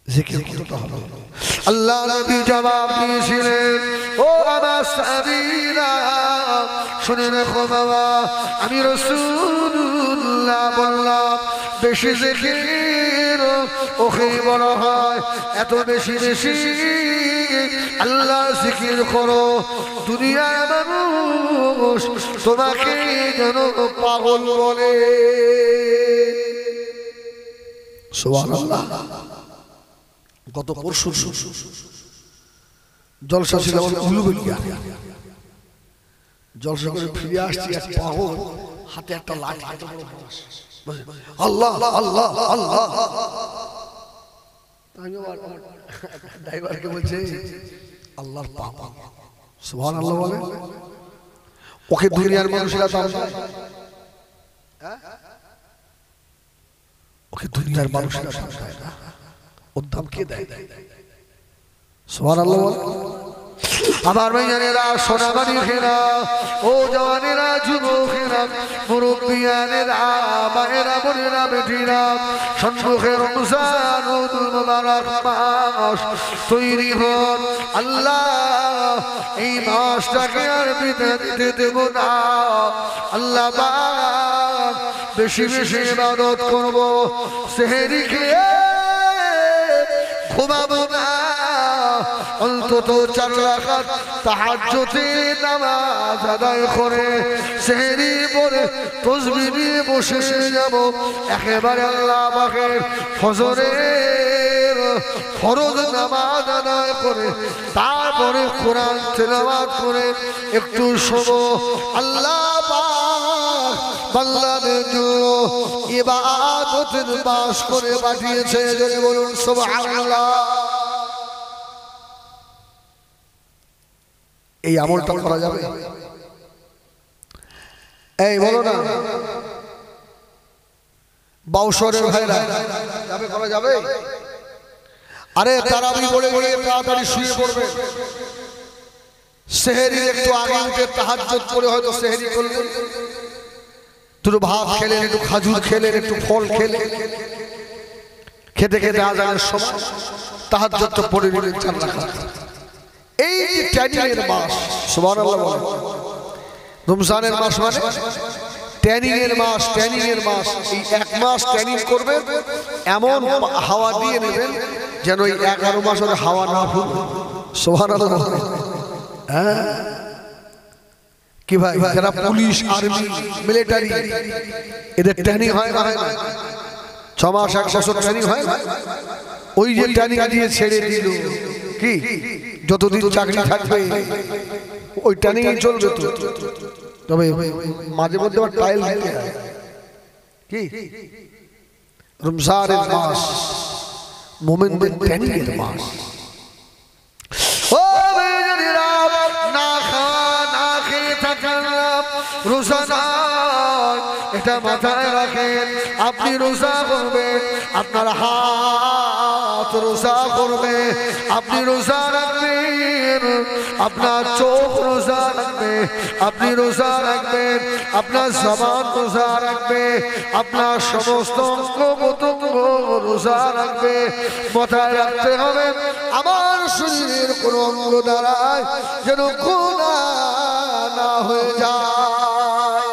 [SPEAKER 1] জিকির কতটা হবে আল্লাহ নবী জবাব দিয়েছিলেন ও আমার সাহাবীরা শুনে রাখো বাবা আমি রাসূলুল্লাহ বললাম বেশি জিকির ওকে বলা হয় এত বেশি বেশি আল্লাহ জিকির করো দুনিয়ার মানুষ তোমাকে যেন পাগল বলে সুবহানাল্লাহ গত পরশু জলসা ছিল উলুবেলিয়া জলসা করে ফিরে আসছি এক পাগল হাতে একটা লাঠি আল্লাহ আল্লাহ আল্লাহ ড্রাইভারকে বলছে আল্লাহর পাপা সুবহানাল্লাহ বলে ওকে দুনিয়ার মানুষেরা দাম দেয় ওকে দুনিয়ার মানুষেরা দাম দেয় না ওর দাম কে দেয় সুবহানাল্লাহ বলে আমার ভাইজানেরা সোনামারি খেলা ও জওয়ানেরা যুবকেরা মুরব্বিয়ানেরা মায়েরা বোনেরা বেটিরা সম্মুখে রমজানুল মুবারক মাস তৈরি হন আল্লাহ এই মাসটাকে আর বিদায় দেব না আল্লাহ পাক বেশি বেশি ইবাদত করব সেহরি খেয়ে ঘুমাবো না অন্তত 4 রাকাত তাহাজ্জুদের নামাজ আদায় করে সেহরি পরে তাসবিহ নিয়ে বসে যাব একেবারে আল্লাহ পাকের ফজরের ফরজ নামাজ আদায় করে তারপরে কোরআন তেলাওয়াত করে একটু শোবো আল্লাহ পাক বান্দাদের জন্য ইবাদতের মাস করে পাঠিয়েছে যদি বলুন সুবহানাল্লাহ এই আমলটা করা যাবে এই বলো না বাউশরের ভাইরা যাবে করা যাবে আরে তারাবি পড়ে গিয়ে তাড়াতাড়ি শুয়ে পড়বে সেহরির একটু আগে উঠে তাহাজ্জুদ করে হয়তো সেহরি করলেন দুটো ভাত খেলেন একটু খাজুর খেলেন একটু ফল খেলেন খেতে খেতে আজানের সময় তাহাজ্জুদ তো পড়ে নিলেন 4 রাকাত এই যে ট্যানিং এর মাস সুবহানাল্লাহ বলেন রমজানের মাস মানে ট্যানিং এর মাস এই 1 মাস ট্যানিং করবেন এমন হাওয়া দিয়ে নেবেন যেন এই 11 মাসের হাওয়া না ফুটে সুবহানাল্লাহ হ্যাঁ কি ভাই যারা পুলিশ আর্মি মিলিটারি এদের ট্যানিং হয় না 6 মাস 1 বছর ট্যানিং হয় না ওই যে ট্যানিং দিয়ে ছেড়ে দিল কি যতদিন চাকরি থাকবে ওই ট্যানিং চলবে তো তবে মাঝে মধ্যে আবার ট্রায়াল দিতে হয় কি রমজানের মাস মুমিনদের ট্যানিং এর মাস ও বেজরিরা না খাওয়া না খেয়ে থাকেন রোজা নয় এটা মাথায় রাখেন আপনি রোজা করবেন আপনার হাত রোজা করবে আপনি রোজা রাখবেন আপনার চোখ রোজা রাখবে আপনি রোজা রাখবেন আপনার জবান রোজা রাখবে আপনার সমস্ত অঙ্গ প্রত্যঙ্গ রোজা রাখবে মাথায় রাখতে হবে আমার শরীরের কোন অঙ্গ দ্বারায় যেন গুনাহ না হয়ে যায়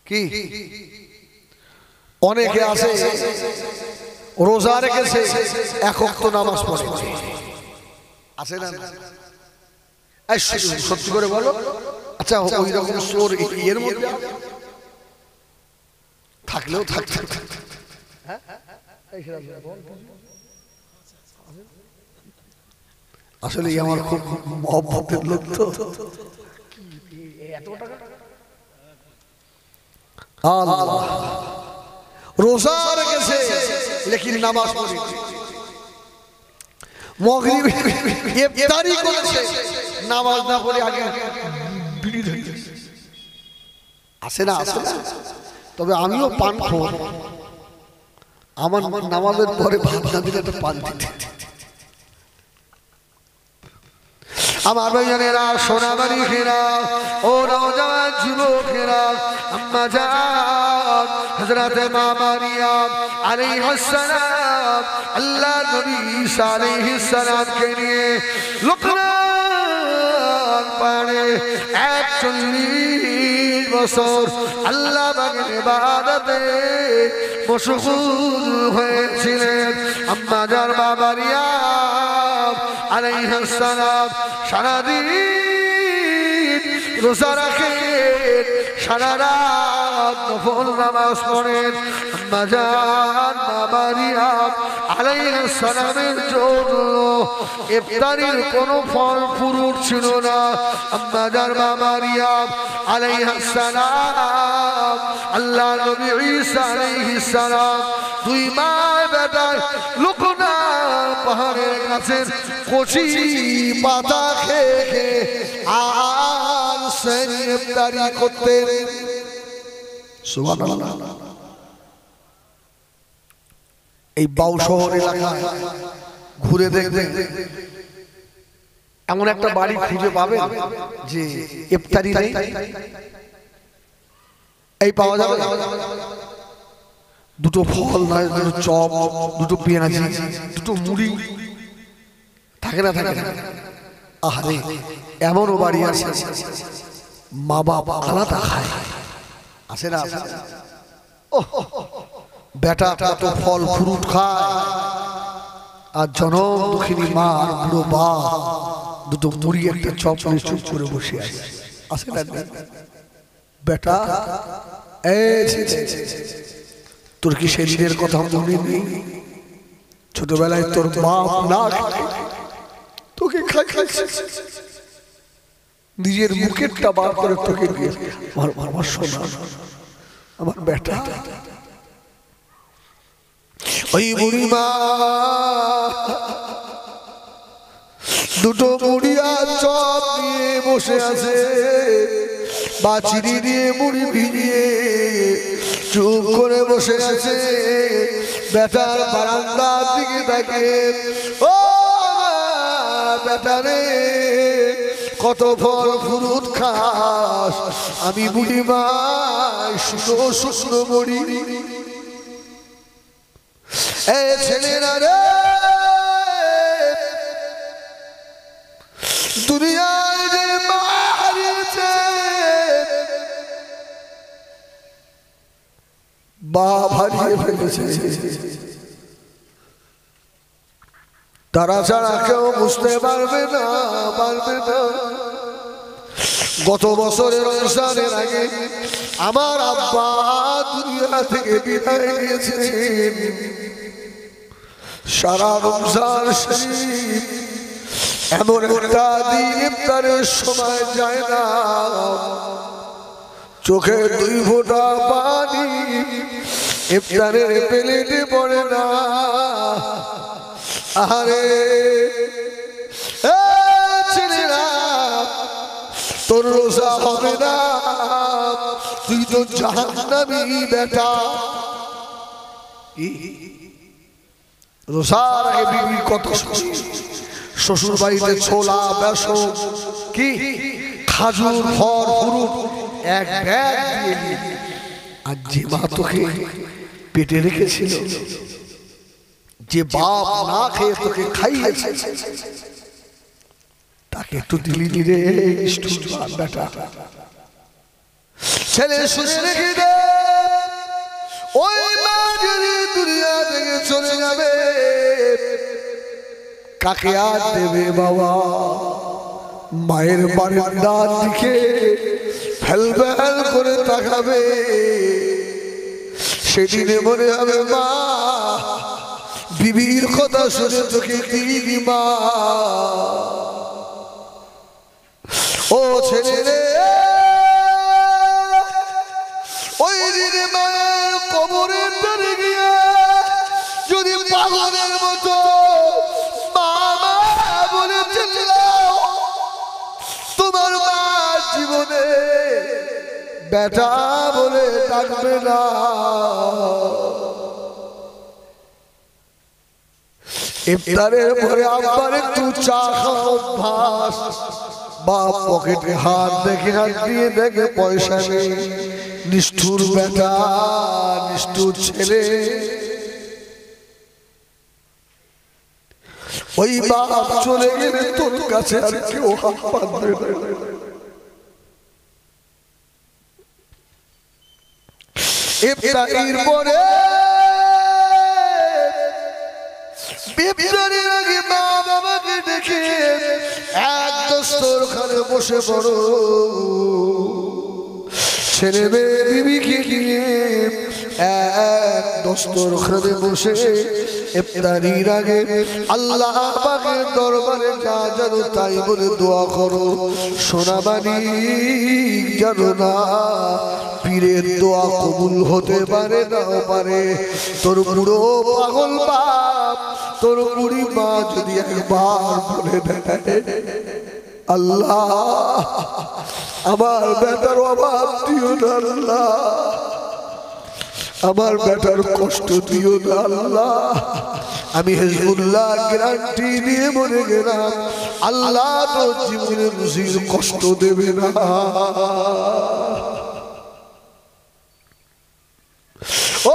[SPEAKER 1] কি অনেকে আছে রোজা রেখেছে 1 ওয়াক্ত নামাজ পড়ে আছে না সত্যি করে বলো আচ্ছা ওই রকম চোর এর মধ্যে থাকলেও থাকতে আসলে আমার খুব মহব্বতের লোক তো। আল্লাহ রোজা রেখেছে লেকিন নামাজ পড়ে, মাগরিব ইফতারি করেছে নামাজ না পড়ে আগে বিড়ি ধরেছে। আসে না আসে না, তবে আমিও পান খাই। আমার নামাজের পরে ভাত না দিলে একটা পান দিতে। আমার ভাইজানেরা, সোনামানিকেরা, ও নওজওয়ান যুবকেরা, আম্মা জান হযরত মা মারিয়াম আলাইহিস সালাম আল্লাহ নবী ঈসা আলাইহিস সালামকে নিয়ে লোকমান পাড়ে ৪১ বছর আল্লাহ পাকের ইবাদতে মশগুল হয়েছিলেন। আম্মা জান মা মারিয়াম আলাইহিস সালাম সারাদিন রোজা রাখেন, সারা রাত নফল নামাজ পড়েন। আম্মা জান মা মারিয়াম আলাইহিস সালামের জন্য ইফতারির কোনো ফল ফুরুট ছিল না। আম্মা জান মা মারিয়াম আলাইহিস সালাম আল্লাহ নবী ঈসা আলাইহিস সালাম দুই মা বেটা লোকনা পাহাড়ের কাছে কচি পাতা খেয়ে আর সেরি ইফতারি করতেন। সুবহানাল্লাহ। এই বাউ শহর এলাকায় ঘুরে দেখবেন এমন একটা বাড়ি খুঁজে পাবেন যে ইফতারি নেই। এই পাওয়া যাবে দুটো ফল নয়, দুটো চপ, দুটো পেঁয়াজি, দুটো মুড়ি, থাকে না থাকে না। আরে এমনও বাড়ি আছে মা বাবা আলাদা খায়, আসে না আসে না। বেটা কত ফল ফ্রুট খায় আর জনম দুঃখিনী মা আর বুড়ো বা দুটো মুড়ি একটা চপ চুপ করে বসে আছে, আসে না। বেটা তোর কি সেদিনের কথা মনে নেই? ছোটবেলায় তোর বাপ না তোকে খাইছে, নিজের মুখেরটা বার করে তোকে দিয়ে আমার সোনা আমার বেটা। ওই বুড়ি মা দুটো মুড়ি আর চপ নিয়ে বসে আছে, বাচিনি দিয়ে মুড়ি ভিজিয়ে চুপ করে বসে আছে। বেটার বারান্দার দিকে তাকে, ও বেটা রে কত ফল ফ্রুট খাস, আমি বুড়ি মা শুকনো শুকনো মুড়ি। এ ছেলেরা রে, দুনিয়ায় যে মা হারিয়েছে বাপ হারিয়ে ফেলেছে, তারা ছাড়া কেউ বুঝতে পারবে না পারবে না। গত বছরের রমজানের আগে আমার আব্বা দুনিয়া থেকে বিদায় নিয়েছেন। সারা রমজান শরীফ এমন একটা দিন ইফতারের সময় যায় না, চোখে দুই ফোঁটা পানি ইফতারের প্লেটে পড়ে না। আরে ছেলেরা, তোর রোজা হবে না, তুই তো জাহান্নামী বেটা। রোজার আগে বিবির কত শ্বশুর বাড়িতে ছোলা বেসন কি খাজুর ফল ফ্রুট এক ব্যাগ দিয়ে, আর যে মা তোকে পেটে রেখেছিল, যে বাপ না খেয়ে তোকে খাইয়েছে, তাকে একটু দিলি রে বেটা। ছেলে শুনে রেখে দে, ওই মা যদি দুনিয়া থেকে চলে যাবে কাকে আর দেবে বাবা? মায়ের বারান্দার দিকে ফেলবেল করে তাকাবে, সেদিনে মনে হবে মা বিবির কথা শুনে তোকে দিদি মা ও ছেলে রে ওই দিন মায়ের কবরের ধারে গিয়ে যদি পাগলের মতো মামা বলে চিল্লাও তোমার মা জীবনে বেটা বলে ডাকবে না। ইফতারের পরে আবার একটু চা খাওয়া অভ্যাস বাপ পকেটে হাত দেখে হাত দিয়ে দেখে পয়সা নেই নিষ্ঠুর বেটা নিষ্ঠুর ছেলে ওই বাপ চলে গেলে তোর কাছে আর কেউ হাত পাতবে না। ইফতারের পরে ইফতারের আগে মা বাবাকে দেখে এক দস্তরখানে বসে পড়ো ছেলে মেয়ে বিবিকে নিয়ে এক দস্তরখানে বসে ইফতারির আগে আল্লাহ পাকের দরবারে যা জানো তাই বলে দোয়া করো। সোনা মানিক জানো না পীরের দোয়া কবুল হতে পারে নাও পারে। তোর বুড়ো পাগল বাপ তোর বুড়ি মা যদি একবার বলে দেয় আল্লাহ আমার বেটার অভাব দিও না আল্লাহ আমার বেটার কষ্ট দিও না আল্লাহ আমি হিজবুল্লাহ গ্যারান্টি দিয়ে বলে গেলাম আল্লাহ তোর জীবনে রুজির কষ্ট দেবে না।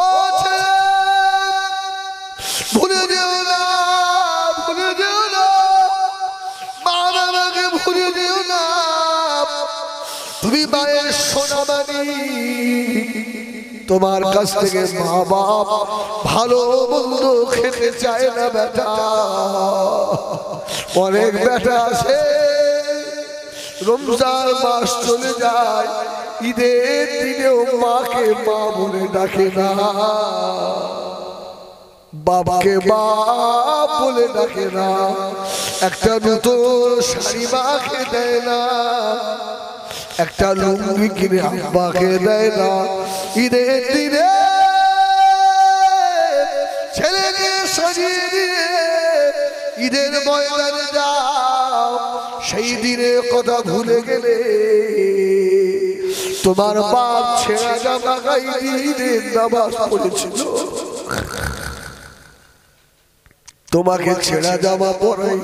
[SPEAKER 1] ও ছেলে ভুলে যেও না ভুলে যেও না মা বাবাকে ভুলে যেও না তুমি মায়ের সোনা মানিক তোমার কাছ থেকে মা বাপ ভালো মন্দ খেতে চায় না বেটা। অনেক বেটা আছে রমজান মাস চলে যায় ঈদের দিনেও মাকে মা বলে ডাকে না বাবাকে বাপ বলে ডাকে না একটা নতুন শাড়ি মাকে দেয় না একটা লুঙ্গি কিনে আব্বাকে দেয় না। ঈদের দিনে ছেলেকে সাজিয়ে দিয়ে ঈদের ময়দানে যাও সেই দিনের কথা ভুলে গেলে তোমার বাপ ছেঁড়া জামা গায়ে ঈদের নামাজ পড়েছিল তোমাকে ছেঁড়া জামা পরাই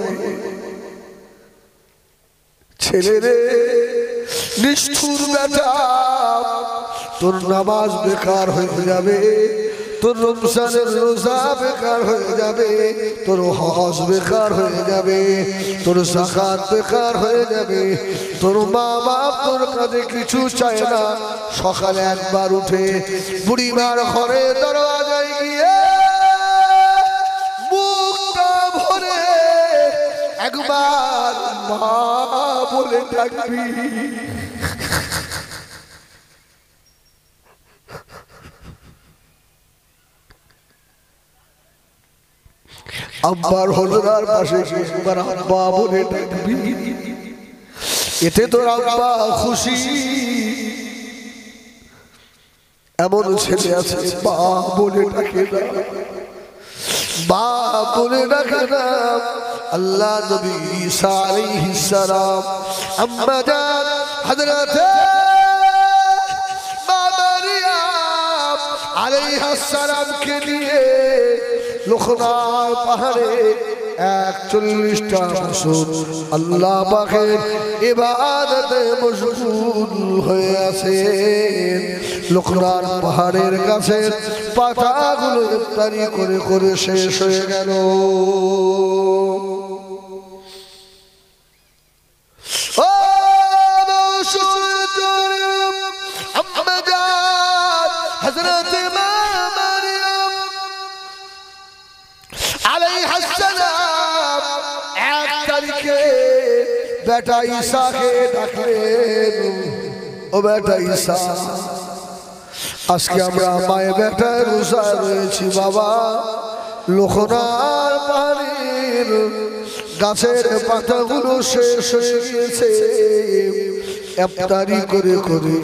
[SPEAKER 1] ছেলে রে নিষ্ঠুর বেটা তোর নামাজ বেকার হয়ে যাবে তোর রমজানের রোজা বেকার হয়ে যাবে তোর হজ বেকার হয়ে যাবে তোর যাকাত বেকার হয়ে যাবে তোর মা বাপ তোর কাছে কিছু চায় না। সকালে একবার উঠে বুড়িমার ঘরে দরওয়াজায় গিয়ে মুখটা ভরে একবার মা বলে ডাকবি আব্বার হলদার পাশে একবার আব্বা বলে ডাকবি এতে তোর আব্বা খুশি। এমন ছেলে আছে মা বলে ডাকে না মা বলে ডাকে না। আল্লাহ নবী ঈসা আলাইহিস সালাম আম্মা জান হযরত মারিয়াম আলাইহিস সালামকে নিয়ে লোকনার পাহাড়ে 41টা বছর আল্লাহ পাকের ইবাদতে মশগুল হয়ে আছেন। লোকনার পাহাড়ের গাছের পাতাগুলো ইফতারি করে করে শেষ হয়ে গেল। बेटा ईसा के डाकलेन ओ बेटा ईसा आज के আমরা মায়ের বেটার রোজা রয়েছি বাবা লোখনার পানির গাছের পাতাগুলো শেষ হয়ে গিয়েছে ইফতারি করে করে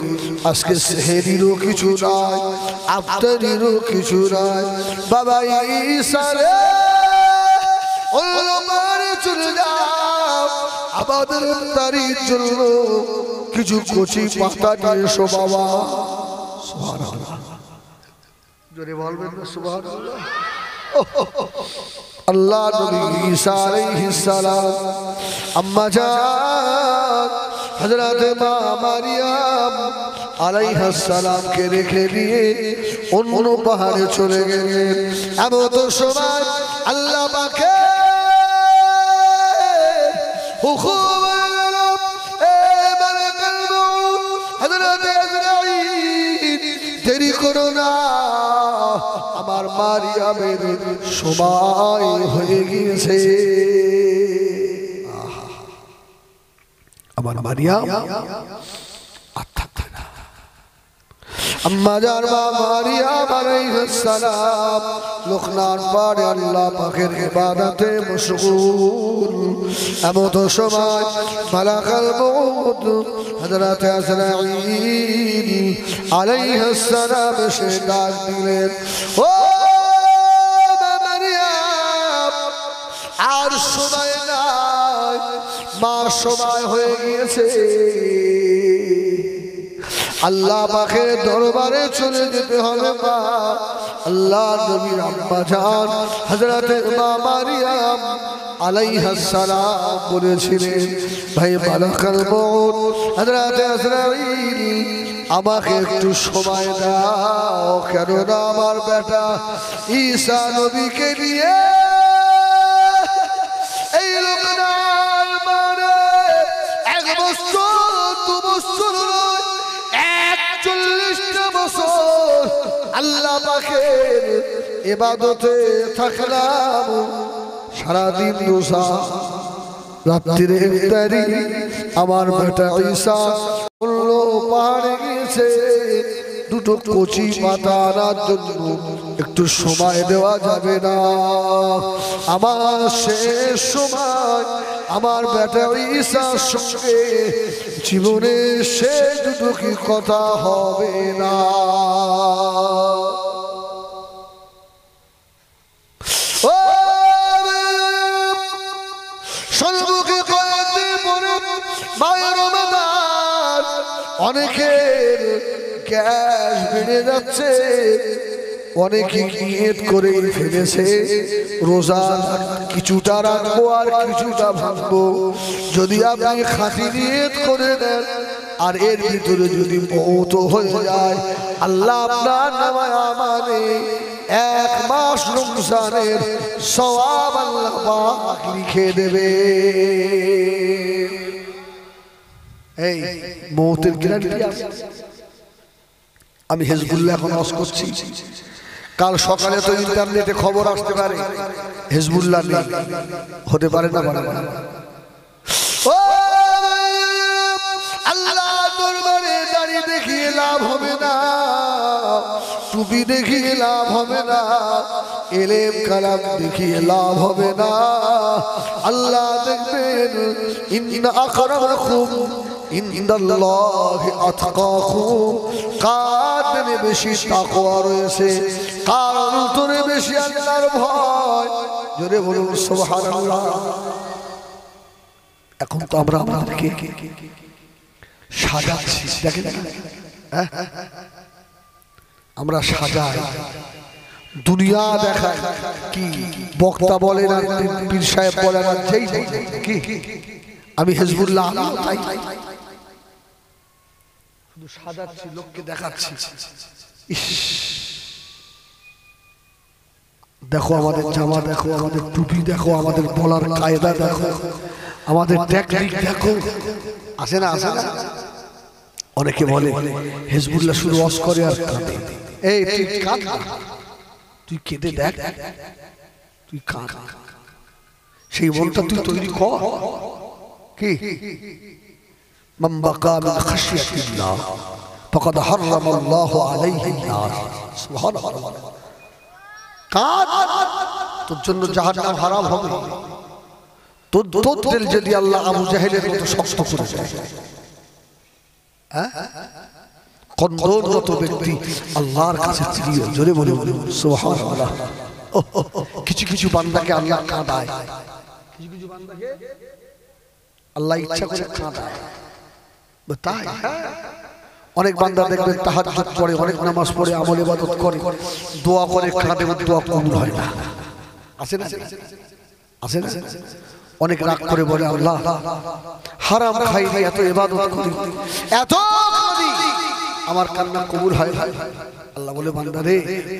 [SPEAKER 1] আজকে সেহরিরও কিছু নাই আফতারিরও কিছু নাই বাবা ঈসা রে ওলমারে চলে যাও আমাদের ইফতারির জন্য কিছু কচি পাতা নিয়ে এসো বাবা সুবহানাল্লাহ জোরে বলবেন না সুবহানাল্লাহ আল্লাহ নবী ঈসা আলাইহিস সালাম আম্মা জান হযরত মা মারিয়াম আলাইহিস সালাম কে রেখে দিয়ে অন্য পাহাড়ে চলে গেলেন এমন তো সময় আল্লাহ পাকে হুকুম এ মালাকুল মউত হযরত আজরাইল দেরি করো না আমার মারিয়ামের সময় হয়ে গিয়েছে আমার মারিয়াম আম্মা জান মা মারিয়াম আলাইহিস সালাম লোকনার পারে আল্লাহ পাকের ইবাদতে মশগুল এমন সময় মালাকুল মউত হযরত আজরাইল আলাইহিস সালাম এসে ডাক দিলেন ও মারিয়াম আর সময় নাই মা সময় হয়ে গিয়েছে আল্লাহ পাকের দরবারে চলে যেতে হবে মা আল্লাহ নবীর আম্মা জান হযরত মা মারিয়াম আলাইহিস সালাম বলেছিলেন ভাই মালাকুল মউত হযরত আজরাইল আমাকে একটু সময় দাও কেননা আমার বেটা ঈসা নবীকে নিয়ে এই লোকনার মানে 1 বছর 2 বছর 40টা বছর আল্লাহ পাকের ইবাদতে থাকলাম সারাদিন রোজা রাত্রিরে ইফতারি আমার বেটা ঈসা বলল পাহাড়ে গিয়েছে দুটো কচি পাতা আনার জন্য একটু সময় দেওয়া যাবে না আমার শেষ সময় আমার বেটা ঈসার সঙ্গে জীবনে শেষ দুটো কি কথা হবে না ও সর্বকে কয়েকদিন পরে মায়ের রমাদান অনেকের গ্যাস বেড়ে যাচ্ছে অনেকে নিয়ত করে ফেলেছে রোজা কিছুটা রাখবো আর কিছুটা ভাঙবো যদি আপনি খাঁটি নিয়ত করে দেন আর এর ভিতরে যদি মওত হয়ে যায় আল্লাহ আপনার নামায় আমানে 1 মাস রমজানের সওয়াব আল্লাহ পাক লিখে দেবে এই মওতের গ্যারান্টি আছে আমি হিজবুল্লাহ এখন ওয়াজ করছি কাল সকালে তো ইন্টারনেটে খবর আসতে পারে হিজবুল্লাহ নেই হতে পারে না ও আল্লাহ দরবারে দাঁড়িয়ে দেখিয়ে লাভ হবে না টুপি দেখিয়ে লাভ হবে না ইলম কালাম দেখিয়ে লাভ হবে না আল্লাহ দেখবেন ইন্না আকরামাকুম ইনদাল্লাহি আতকাকুম কার বেশি তাকওয়া রয়েছে কার অন্তরে বেশি আল্লাহর ভয় জোরে বলুন সুবহানাল্লাহ এখন তো আমরা আমাদেরকে সাজাচ্ছি দেখেন আমরা সাজাই দুনিয়া দেখায় কি বক্তা বলেন আর পীর সাহেব বলেন আর যেই কি আমি হিজবুল্লাহ তাই শুধু সাজাচ্ছি লোককে দেখাচ্ছি দেখো আমাদের জামা দেখো আমাদের টুপি দেখো আমাদের বলার কায়দা দেখো আমাদের টেকনিক দেখো আসে না অনেকে বলে হিজবুল্লাহ শুধু ওয়াজ করে আর কাঁদে এই তুই কাঁদ তুই কেঁদে দেখ তুই কাঁদ সেই মনটা তুই তৈরি কর কি মান বাকা মিন খাশিয়াতিল্লাহ ফাকাদ হারামাল্লাহু আলাইহি নার সুবহানাল্লাহ কাঁদ তোর জন্য জাহান্নাম হারাম হবে। তোর দিল যদি আল্লাহ আবু জাহেলের মতো শক্ত করে দেয়, কন্দররত ব্যক্তি আল্লাহর কাছে প্রিয়, জোরে বলে সুবহানাল্লাহ। কিছু কিছু বান্দাকে আল্লাহ কাঁদায়, কিছু কিছু বান্দাকে আল্লাহ ইচ্ছা করে কাঁদায়, তাই অনেক বান্দা দেখবেন তাহাজ্জুদ পড়ে, অনেক নামাজ পড়ে, আমল ইবাদত করে, দোয়া করে, কাঁদে, দোয়া কবুল হয় না। আছে না? আছে না? অনেক রাগ করে বলে আল্লাহ হারাম খাই না, এত ইবাদত করি, এত করি, আমার কান্না কবুল হয় না। আল্লাহ বলে বান্দা রে,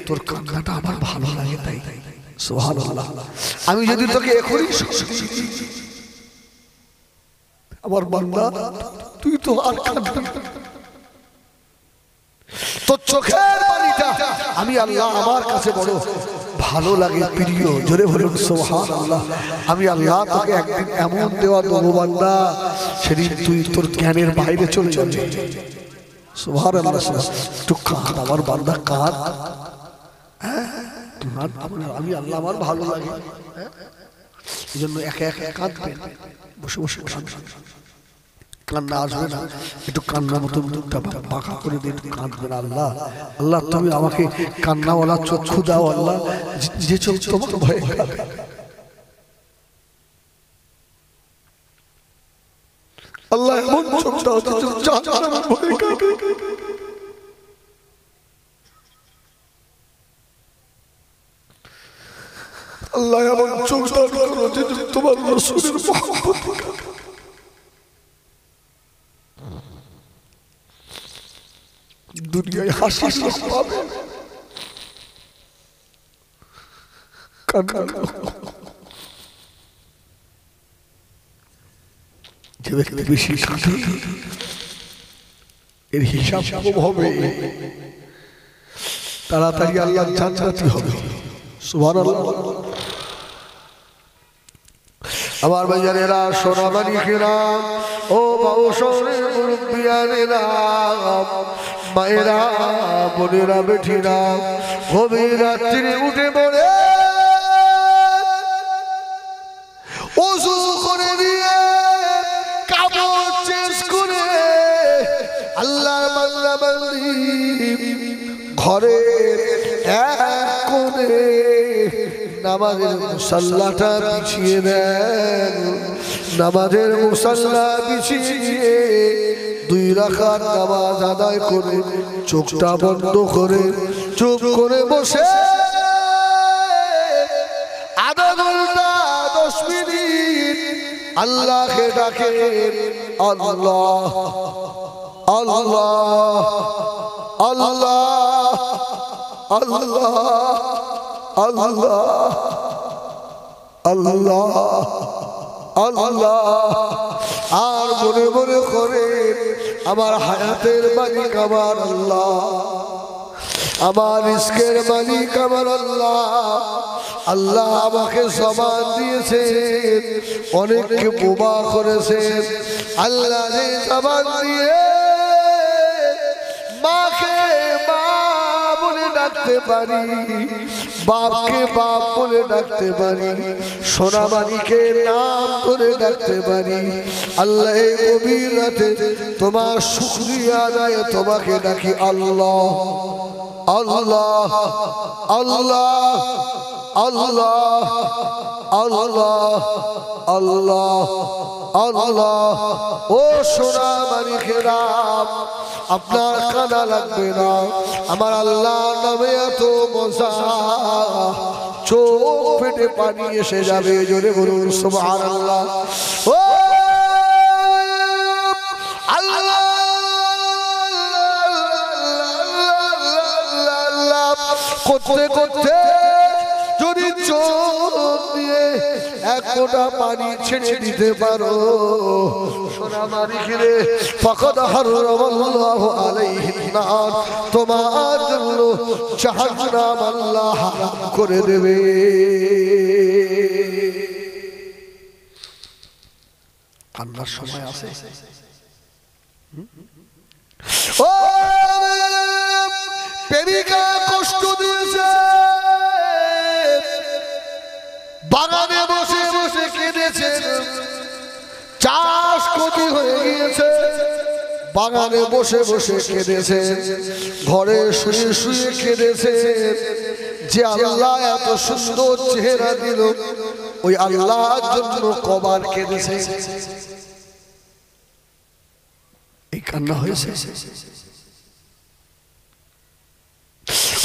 [SPEAKER 1] তোর কান্নাটা আমার ভালো লাগে তাই। সুবহানাল্লাহ। আমি যদি তোকে এখনই আমার বান্দা, তুই তো আর কাঁদবি না, তোর চোখের পানিটা আমি আল্লাহ আমার কাছে বড় ভালো লাগে, প্রিয়, জোরে বলুন সুবহানাল্লাহ। আমি আল্লাহ তোকে একদিন এমন দেওয়া দেবো বান্দা, সেদিন তুই তোর জ্ঞানের বাইরে চলে যাবি। সুবহানাল্লাহ। একটু কাঁদ আমার বান্দা, কাঁদ, আমি আল্লাহ আমার ভালো লাগে, এই জন্য একে একে কাঁদবেন, বসে বসে কাঁদবেন, কান্না আসবে না, একটু কান্নার মতো মুখটা বাঁকা করে দিন, কাঁদবেন। আল্লাহ আল্লাহ তুমি আমাকে কান্নাওয়ালা চক্ষু দাও আল্লাহ, যে চোখ তোমার ভয়ে কাঁদে। আল্লাহ এমন চোখ দাও জাহান্নামের ভয়ে কাঁদে। আল্লাহ এমন চোখ দাও করো যে তোমার রাসূলের মহব্বত কাঁদে। দুনিয়ায় হাসি পাবে, যে ব্যক্তি বেশি কাঁদে এর হিসাব কম হবে, তাড়াতাড়ি আল্লাহ জান্নাতি হবে। সুবহানাল্লাহ। আমার ভাইজানেরা, সোনামানিকেরা, ও বাউসরের মুরব্বিয়ানেরা, মায়েরা, বোনেরা, বেঠিরা, গভীর রাত্রে উঠে পড়ে ওযু করে দিয়ে কাপড় চেঞ্জ করে আল্লাহর বান্দা বান্দি ঘরের এক কোণে নামাজের মুসাল্লাটা বিছিয়ে দেন। নামাজের মুসাল্লা বিছিয়ে 2 রাকাত নামাজ আদায় করে চোখটা বন্ধ করে চুপ করে বসে আধা ঘন্টা 10 মিনিট আল্লাহকে ডাকে, আল্লাহ আল্লাহ আল্লাহ আল্লাহ আল্লাহ আল্লাহ আল্লাহ, আর মনে মনে করে আমার হায়াতের মালিক আমার আল্লাহ, আমার রিজকের মালিক আমার আল্লাহ। আল্লাহ আমাকে জবান দিয়েছেন, অনেককে বোমা করেছেন, আল্লাহ যে জবান দিয়ে মাকে মা বলে ডাকতে পারি, বাপকে বাপ বলে ডাকতে পারি, সোনামানিকে নাম ধরে ডাকতে পারি, আল্লাহ এই গভীর রাতে তোমার শুকরিয়া আদায় তোমাকে ডাকি, আল্লাহ আল্লাহ আল্লাহ আল্লাহ আল্লাহ আল্লাহ আল্লাহ। ও সোনামানিকেরা, আপনার কানা লাগবে না, আমার আল্লাহ নামে এত মজা, চোখ ফেটে পানি এসে যাবে, জোরে বলুন সুবহানাল্লাহ। ও আল্লাহ করতে করতে যদি চোখ দিয়ে এক ফোঁটা পানি ছেড়ে দিতে পারো, সোনামানিকে ফাকাদ হারামাল্লাহু আলাইহিন নার, তোমার জন্য জাহান্নাম আল্লাহ হারাম করে দেবে। কান্নার সময় আছে, ও প্রেমিকা কষ্ট দিয়েছে, নিয়েছে, বাগানে বসে বসে কেঁদেছে, ঘরে শুয়ে শুয়ে কেঁদেছে যে আল্লাহ এত সুন্দর চেহারা দিল, ওই আল্লাহর জন্য কবার কেঁদেছে। এই কান্না হয়েছে।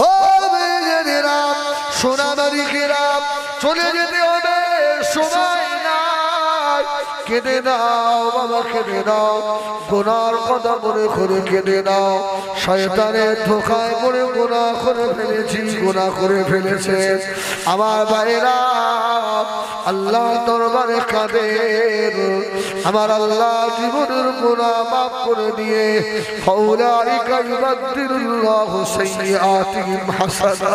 [SPEAKER 1] ও মেয়েরা, সোনামানিকেরা, চলে যেতে হবে, সময় নাই। কেঁদে দাও বাবা, কেঁদে দাও, গুনার কথা মনে করে কেঁদে দাও। শয়তানের ধোঁকায় পড়ে গুনাহ করে ফেলেছি, গুনাহ করে ফেলেছে আমার ভাইরা। আল্লাহ দরবারে কাঁদেন, আমার আল্লাহ জীবনের গুনাহ মাফ করে দিয়ে ফাউলাইকা ইউবাদদিলুল্লাহু সাইয়্যাতিহিম হাসানা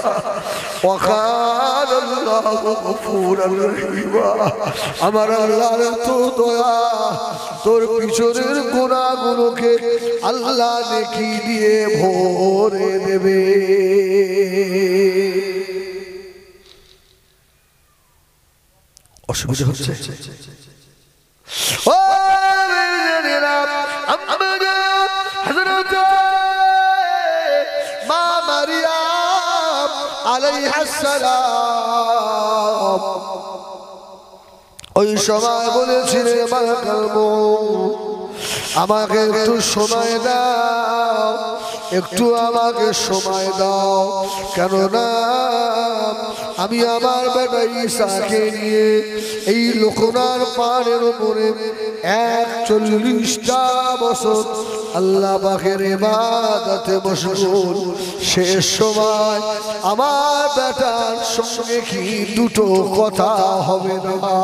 [SPEAKER 1] ওয়া কানা আল্লাহু গফুরার রহিমা। আমার আল্লাহর তো দয়া, তোর পিছনের গুনাহগুলোকে আল্লাহ নেকি দিয়ে ভরে দেবে। অসুবিধা হচ্ছে? ও হযরত মা মারিয়াম আলাইহিস সালাম ওই সময় বলেছিলেন, আমাকে একটু সময় দাও, একটু আমাকে সময় দাও, কেননা আমি আমার বেটা ঈসাকে নিয়ে এই লোকনার পাহাড়ের উপরে 41টা বছর আল্লাহ পাকের ইবাদতে মশগুল। শেষ সময় আমার বেটার সঙ্গে কি দুটো কথা হবে না?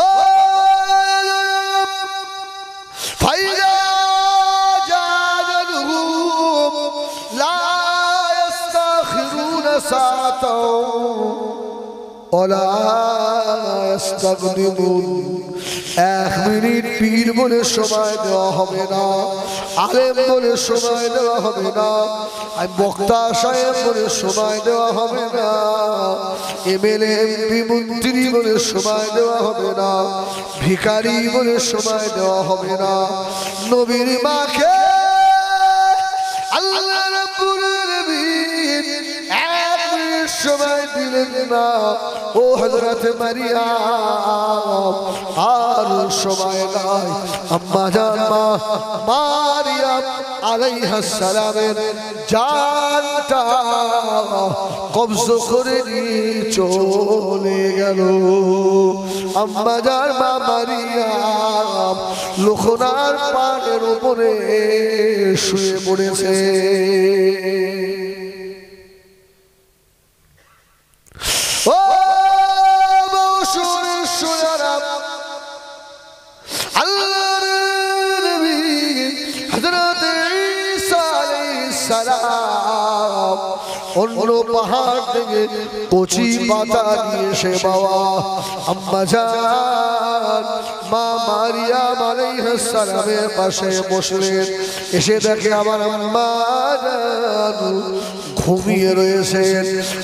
[SPEAKER 1] ও ফাইজা জানালুহুম লা ইস্তাখিরুনা সাআতাও ওয়ালা ইস্তাকদিমুন। 1 মিনিট পীর বলে সময় দেওয়া হবে না, আলেম বলে সময় দেওয়া হবে না, বক্তা সাহেব বলে সময় দেওয়া হবে না, এমএলএ এমপি মন্ত্রী বলে সময় দেওয়া হবে না, ভিখারি বলে সময় দেওয়া হবে না। নবীর মাকে আল্লাহ রাব্বুল আলামিন 1 মিনিট সময় দিলেন না। ও হযরত মারিয়াম, আর সময় নাই। আম্মা জান মা মারিয়াম আলাইহিস সালামের জানটা কবজ করে নিয়ে চলে গেল। আম্মা জান মা মারিয়াম লোকনার পাহাড়ের উপরে শুয়ে পড়েছে। ও আল্লাহর নবী হযরত ঈসা আলাইহিস সালাম অন্য পাহাড় থেকে কচি পাতা নিয়ে এসে বাবা আম্মা জান মা মারিয়াম আলাইহিস সালামের পাশে বসলেন। এসে দেখে আমার আম্মা জান ঘুমিয়ে রয়েছেন।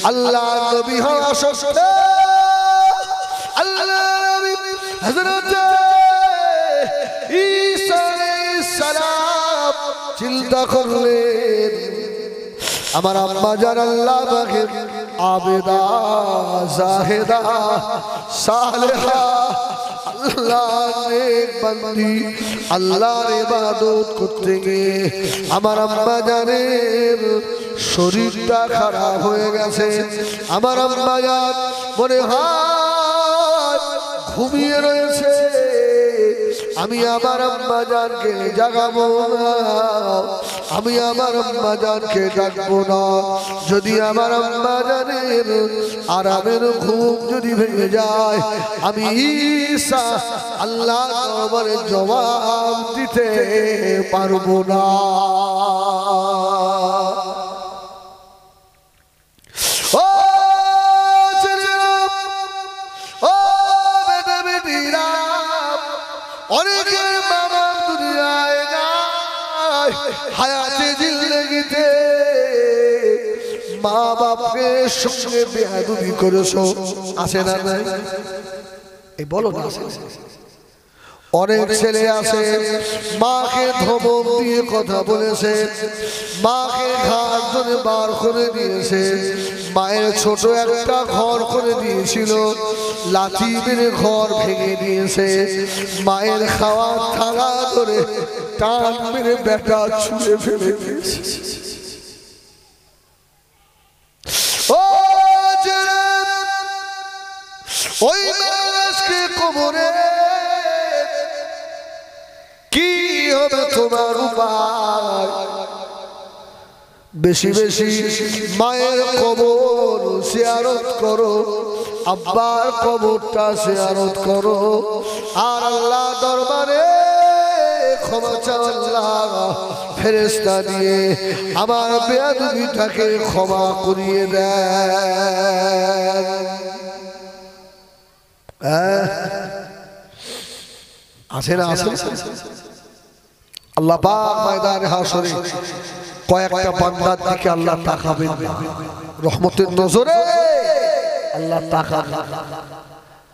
[SPEAKER 1] আল্লাহর নবী হওয়া সত্ত্বেও আল্লাহর নবী হযরত ঈসা আলাইহিস সালাম চিন্তা করলেন, আমার আম্মা জান আল্লাহ পাকে আবেদা জাহেদা সালেহা আল্লাহর নেক বান্দি, আল্লাহর ইবাদত করতে গিয়ে আমার আম্মা জানের শরীরটা খারাপ হয়ে গেছে। আমার আম্মা জান মনে হয় ঘুমিয়ে রয়েছে। আমি আমার আম্মা জানকে জাগাবো না, আমি আমার আম্মা জানকে ডাকবো না। যদি আমার আম্মা জানের আরামের ঘুম যদি ভেঙে যায়, আমি ঈসা আল্লাহর দরবারে জবাব দিতে পারবো না। অনেকের বাবা দুনিয়ায় নাই, হায়াতে জিন্দেগিতে মা বাপকে সঙ্গে বেয়াদবি করেছো, আছে না নাই? এই বলো না, অনেক ছেলে আছে মাকে ধমক দিয়ে কথা বলেছে, মাকে ঘাট ধরে বার করে দিয়েছে, মায়ের ছোট একটা ঘর করে দিয়েছিল, লাঠি মেরে ঘর ভেঙে দিয়েছে, মায়ের খাওয়ার থালা ধরে টান মেরে বেটা ছুঁড়ে ফেলে দিয়েছে। ওই মানুষকে কবরে কি হবে তোমার উপায়? বেশি বেশি মায়ের কবর জিয়ারত করো, আব্বার কবরটা জিয়ারত করো, আর আল্লাহ দরবারে ক্ষমা চাও, আল্লাহ ফেরেশতা দিয়ে আমার বেয়াদবিটাকে ক্ষমা করিয়ে দেন। আছে না আছে? আল্লাহ পাক ময়দানে হাশরে কয়েকটা বান্দার দিকে আল্লাহ তাকাবেন, রহমতের নজরে আল্লাহ তাকাবেন।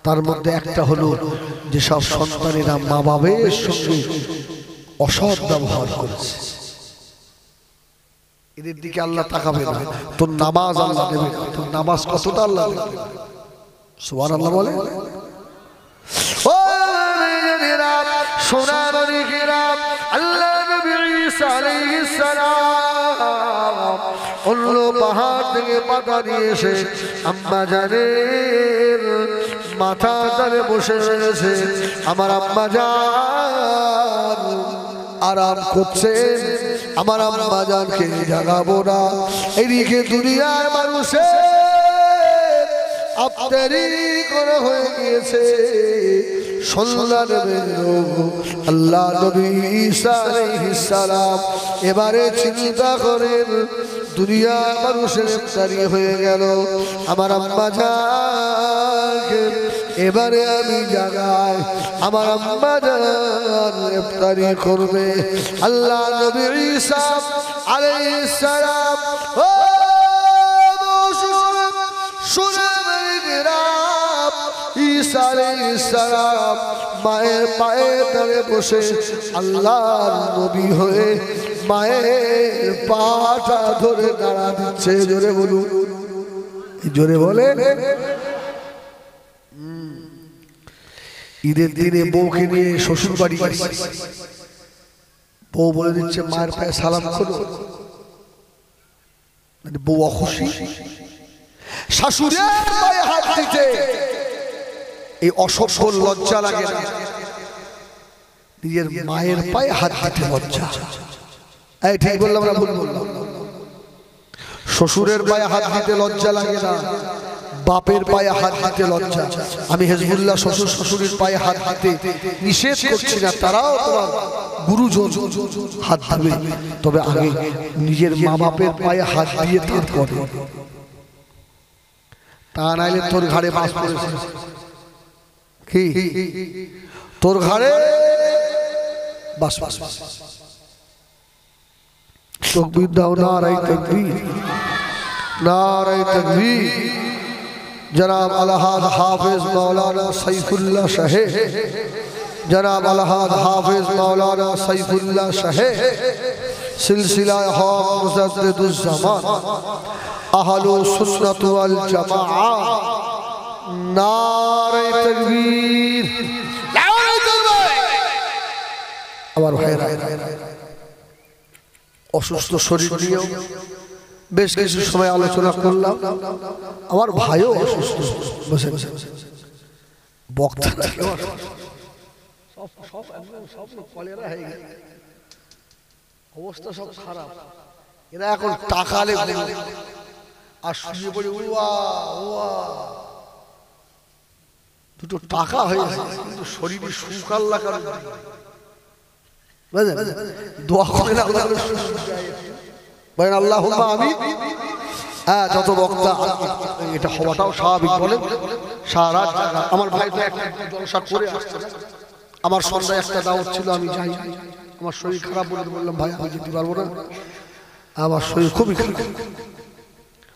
[SPEAKER 1] তার মধ্যে একটা হলো যেসব সন্তানেরা মা বাবার সঙ্গে অসৎ ব্যবহার করেছে, এদের দিকে আল্লাহ তাকাবে না। তোর নামাজ আল্লাহ দেবে, তোর নামাজ কতটা আল্লাহ দেবে। সুবহানাল্লাহ বলে। ও সোনামণি কিরাম, আল্লাহ নবী ঈসা আলাইহিস সালাম অন্য পাহাড় থেকে পাতা নিয়ে এসে আম্মা জানের মাথা ধরে বসে রয়েছে। আমার আম্মা জান আরাম করছেন, আমার আম্মা জানকে জাগাবো না। এদিকে দুনিয়ার মানুষের আফতারি করা হয়ে গিয়েছে, সন্ধ্যা নেমে আল্লাহ নবী ঈসা আলাইহিস সালাম এবারে চিন্তা করেন দুনিয়ার মানুষের ইফতারি হয়ে গেল, আমার আম্মা জানকে এবারে আমি জাগাই, আমার আম্মা জান ইফতারি করবে। আল্লাহ নবী ঈসা আলাইহিস সালাম ঈসা আলাইহিস সালাম মায়ের পায়ে ধরে বসে আল্লাহর নবী হয়ে মায়ের পাটা ধরে দাঁড়া দিচ্ছে। জোরে বলুন, জোরে বলে। ঈদের দিনে বউকে নিয়ে শ্বশুর বাড়ি গেছে, বউ বলে দিচ্ছে মায়ের পায়ে সালাম করো, বউ অখুশি। শাশুড়ির পায়ে হাত দিতে এই অসভ্য লজ্জা লাগে না? নিজের মায়ের পায়ে হাত দিতে লজ্জা। এই ঠিক বললাম না ভুল বললাম? শ্বশুরের পায়ে হাত দিতে লজ্জা লাগে না, বাপের পায়ে হাত দিতে লজ্জা। আমি হিজবুল্লাহ শ্বশুর শাশুড়ির পায়ে হাত দিতে নিষেধ করছি না, তারাও তোমার গুরুজন, হাত দিবে, তবে আগে নিজের মা বাপের পায়ে হাত দিয়ে তারপরে, তা নাইলে তোর ঘাড়ে বাস পড়েছে। কি তোর ঘাড়ে বাস বাস। তাকবীর দাও, নারায়ে তাকবীর, নারায়ে তাকবীর। जनाब अलहाद हाफिज मौलाना सैफुल्लाह शहे, जनाब अलहाद हाफिज मौलाना सैफुल्लाह शहे सिलसिला हक मुजद्दिदुज ज़मान अहलुस सुन्नत वल जमाआ। नारे तकबीर, नारे तकबीर। আমার ভাইরা অসুস্থ শরীর নিয়েও বেশ কিছু সময় আলোচনা করলাম। আমার ভাইও অসুস্থ, বসে বক্তা অবস্থা সব খারাপ। এরা এখন টাকালে আর শুয়ে পড়ে দুটো টাকা হয়েছে, কিন্তু শরীরে সুখ আল্লাহ কারণ দোয়া করে না বলেন আল্লাহুম্মা আমিন। হ্যাঁ, যত বক্তা এটা হওয়াটাও স্বাভাবিক। বলেন সারা আমার ভাই তো একটা জলসা করে আসছে, আমার সন্ধ্যায় একটা দাওয়াত ছিল, আমি যাই, আমার শরীর খারাপ বলে বললাম ভাই আমি যেতে পারবো না, আমার শরীর খুবই খারাপ।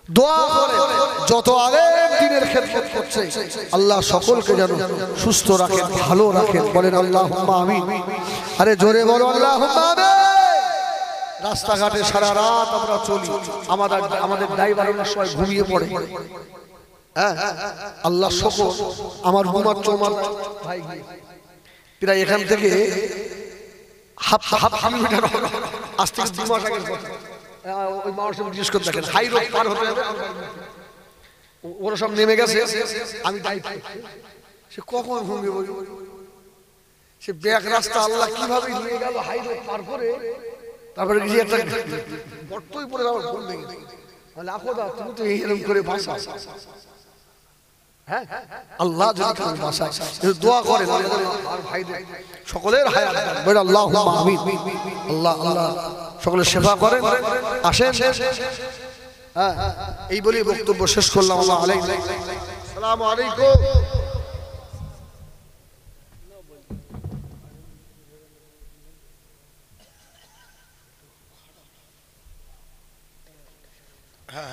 [SPEAKER 1] দোয়া করে যত আলেম দ্বীনের খেদমত করছে আল্লাহ সকলকে যেন সুস্থ রাখেন, ভালো রাখেন। বলেন আল্লাহুম্মা আমিন। আরে জোরে বলো আল্লাহুম্মা আমিন। রাস্তাঘাটে সারা রাত আমরা চলি, আমাদের ড্রাইভার অনেক সময় ঘুমিয়ে পড়ে। হ্যাঁ, আল্লাহ শুকর আমার ঘুমাচ্ছ ভাই, প্রায় এখান থেকে হাফ কিলোমিটার আজ থেকে 2 মাস আগের কথা। ওই মানুষ জিজ্ঞেস করে দেখেন, হাই রোড পার হতে হবে, ওরা সব নেমে গেছে, আমি দায়িত্ব। সে কখন ঘুমিয়ে বলি, সে ব্যাক রাস্তা আল্লাহ কিভাবে নিয়ে গেল হাই রোড পার করে, তারপরে গিয়ে একটা গর্তই পড়ে যাওয়ার ভুল নেই। লাখোদা তুমি তো এইরকম করে ভাষা। হ্যাঁ, আল্লাহ যদি কারণ বাসায় দোয়া করেন আর ভাইদের সকলের হায়াত বলে আল্লাহুম্মা আমিন। আল্লাহ আল্লাহ সকলের সেবা করেন। আসেন, হ্যাঁ, এই বলে বক্তব্য শেষ করলাম। আল্লাহ আলাইকুম, আসসালামু আলাইকুম। হ্যাঁ,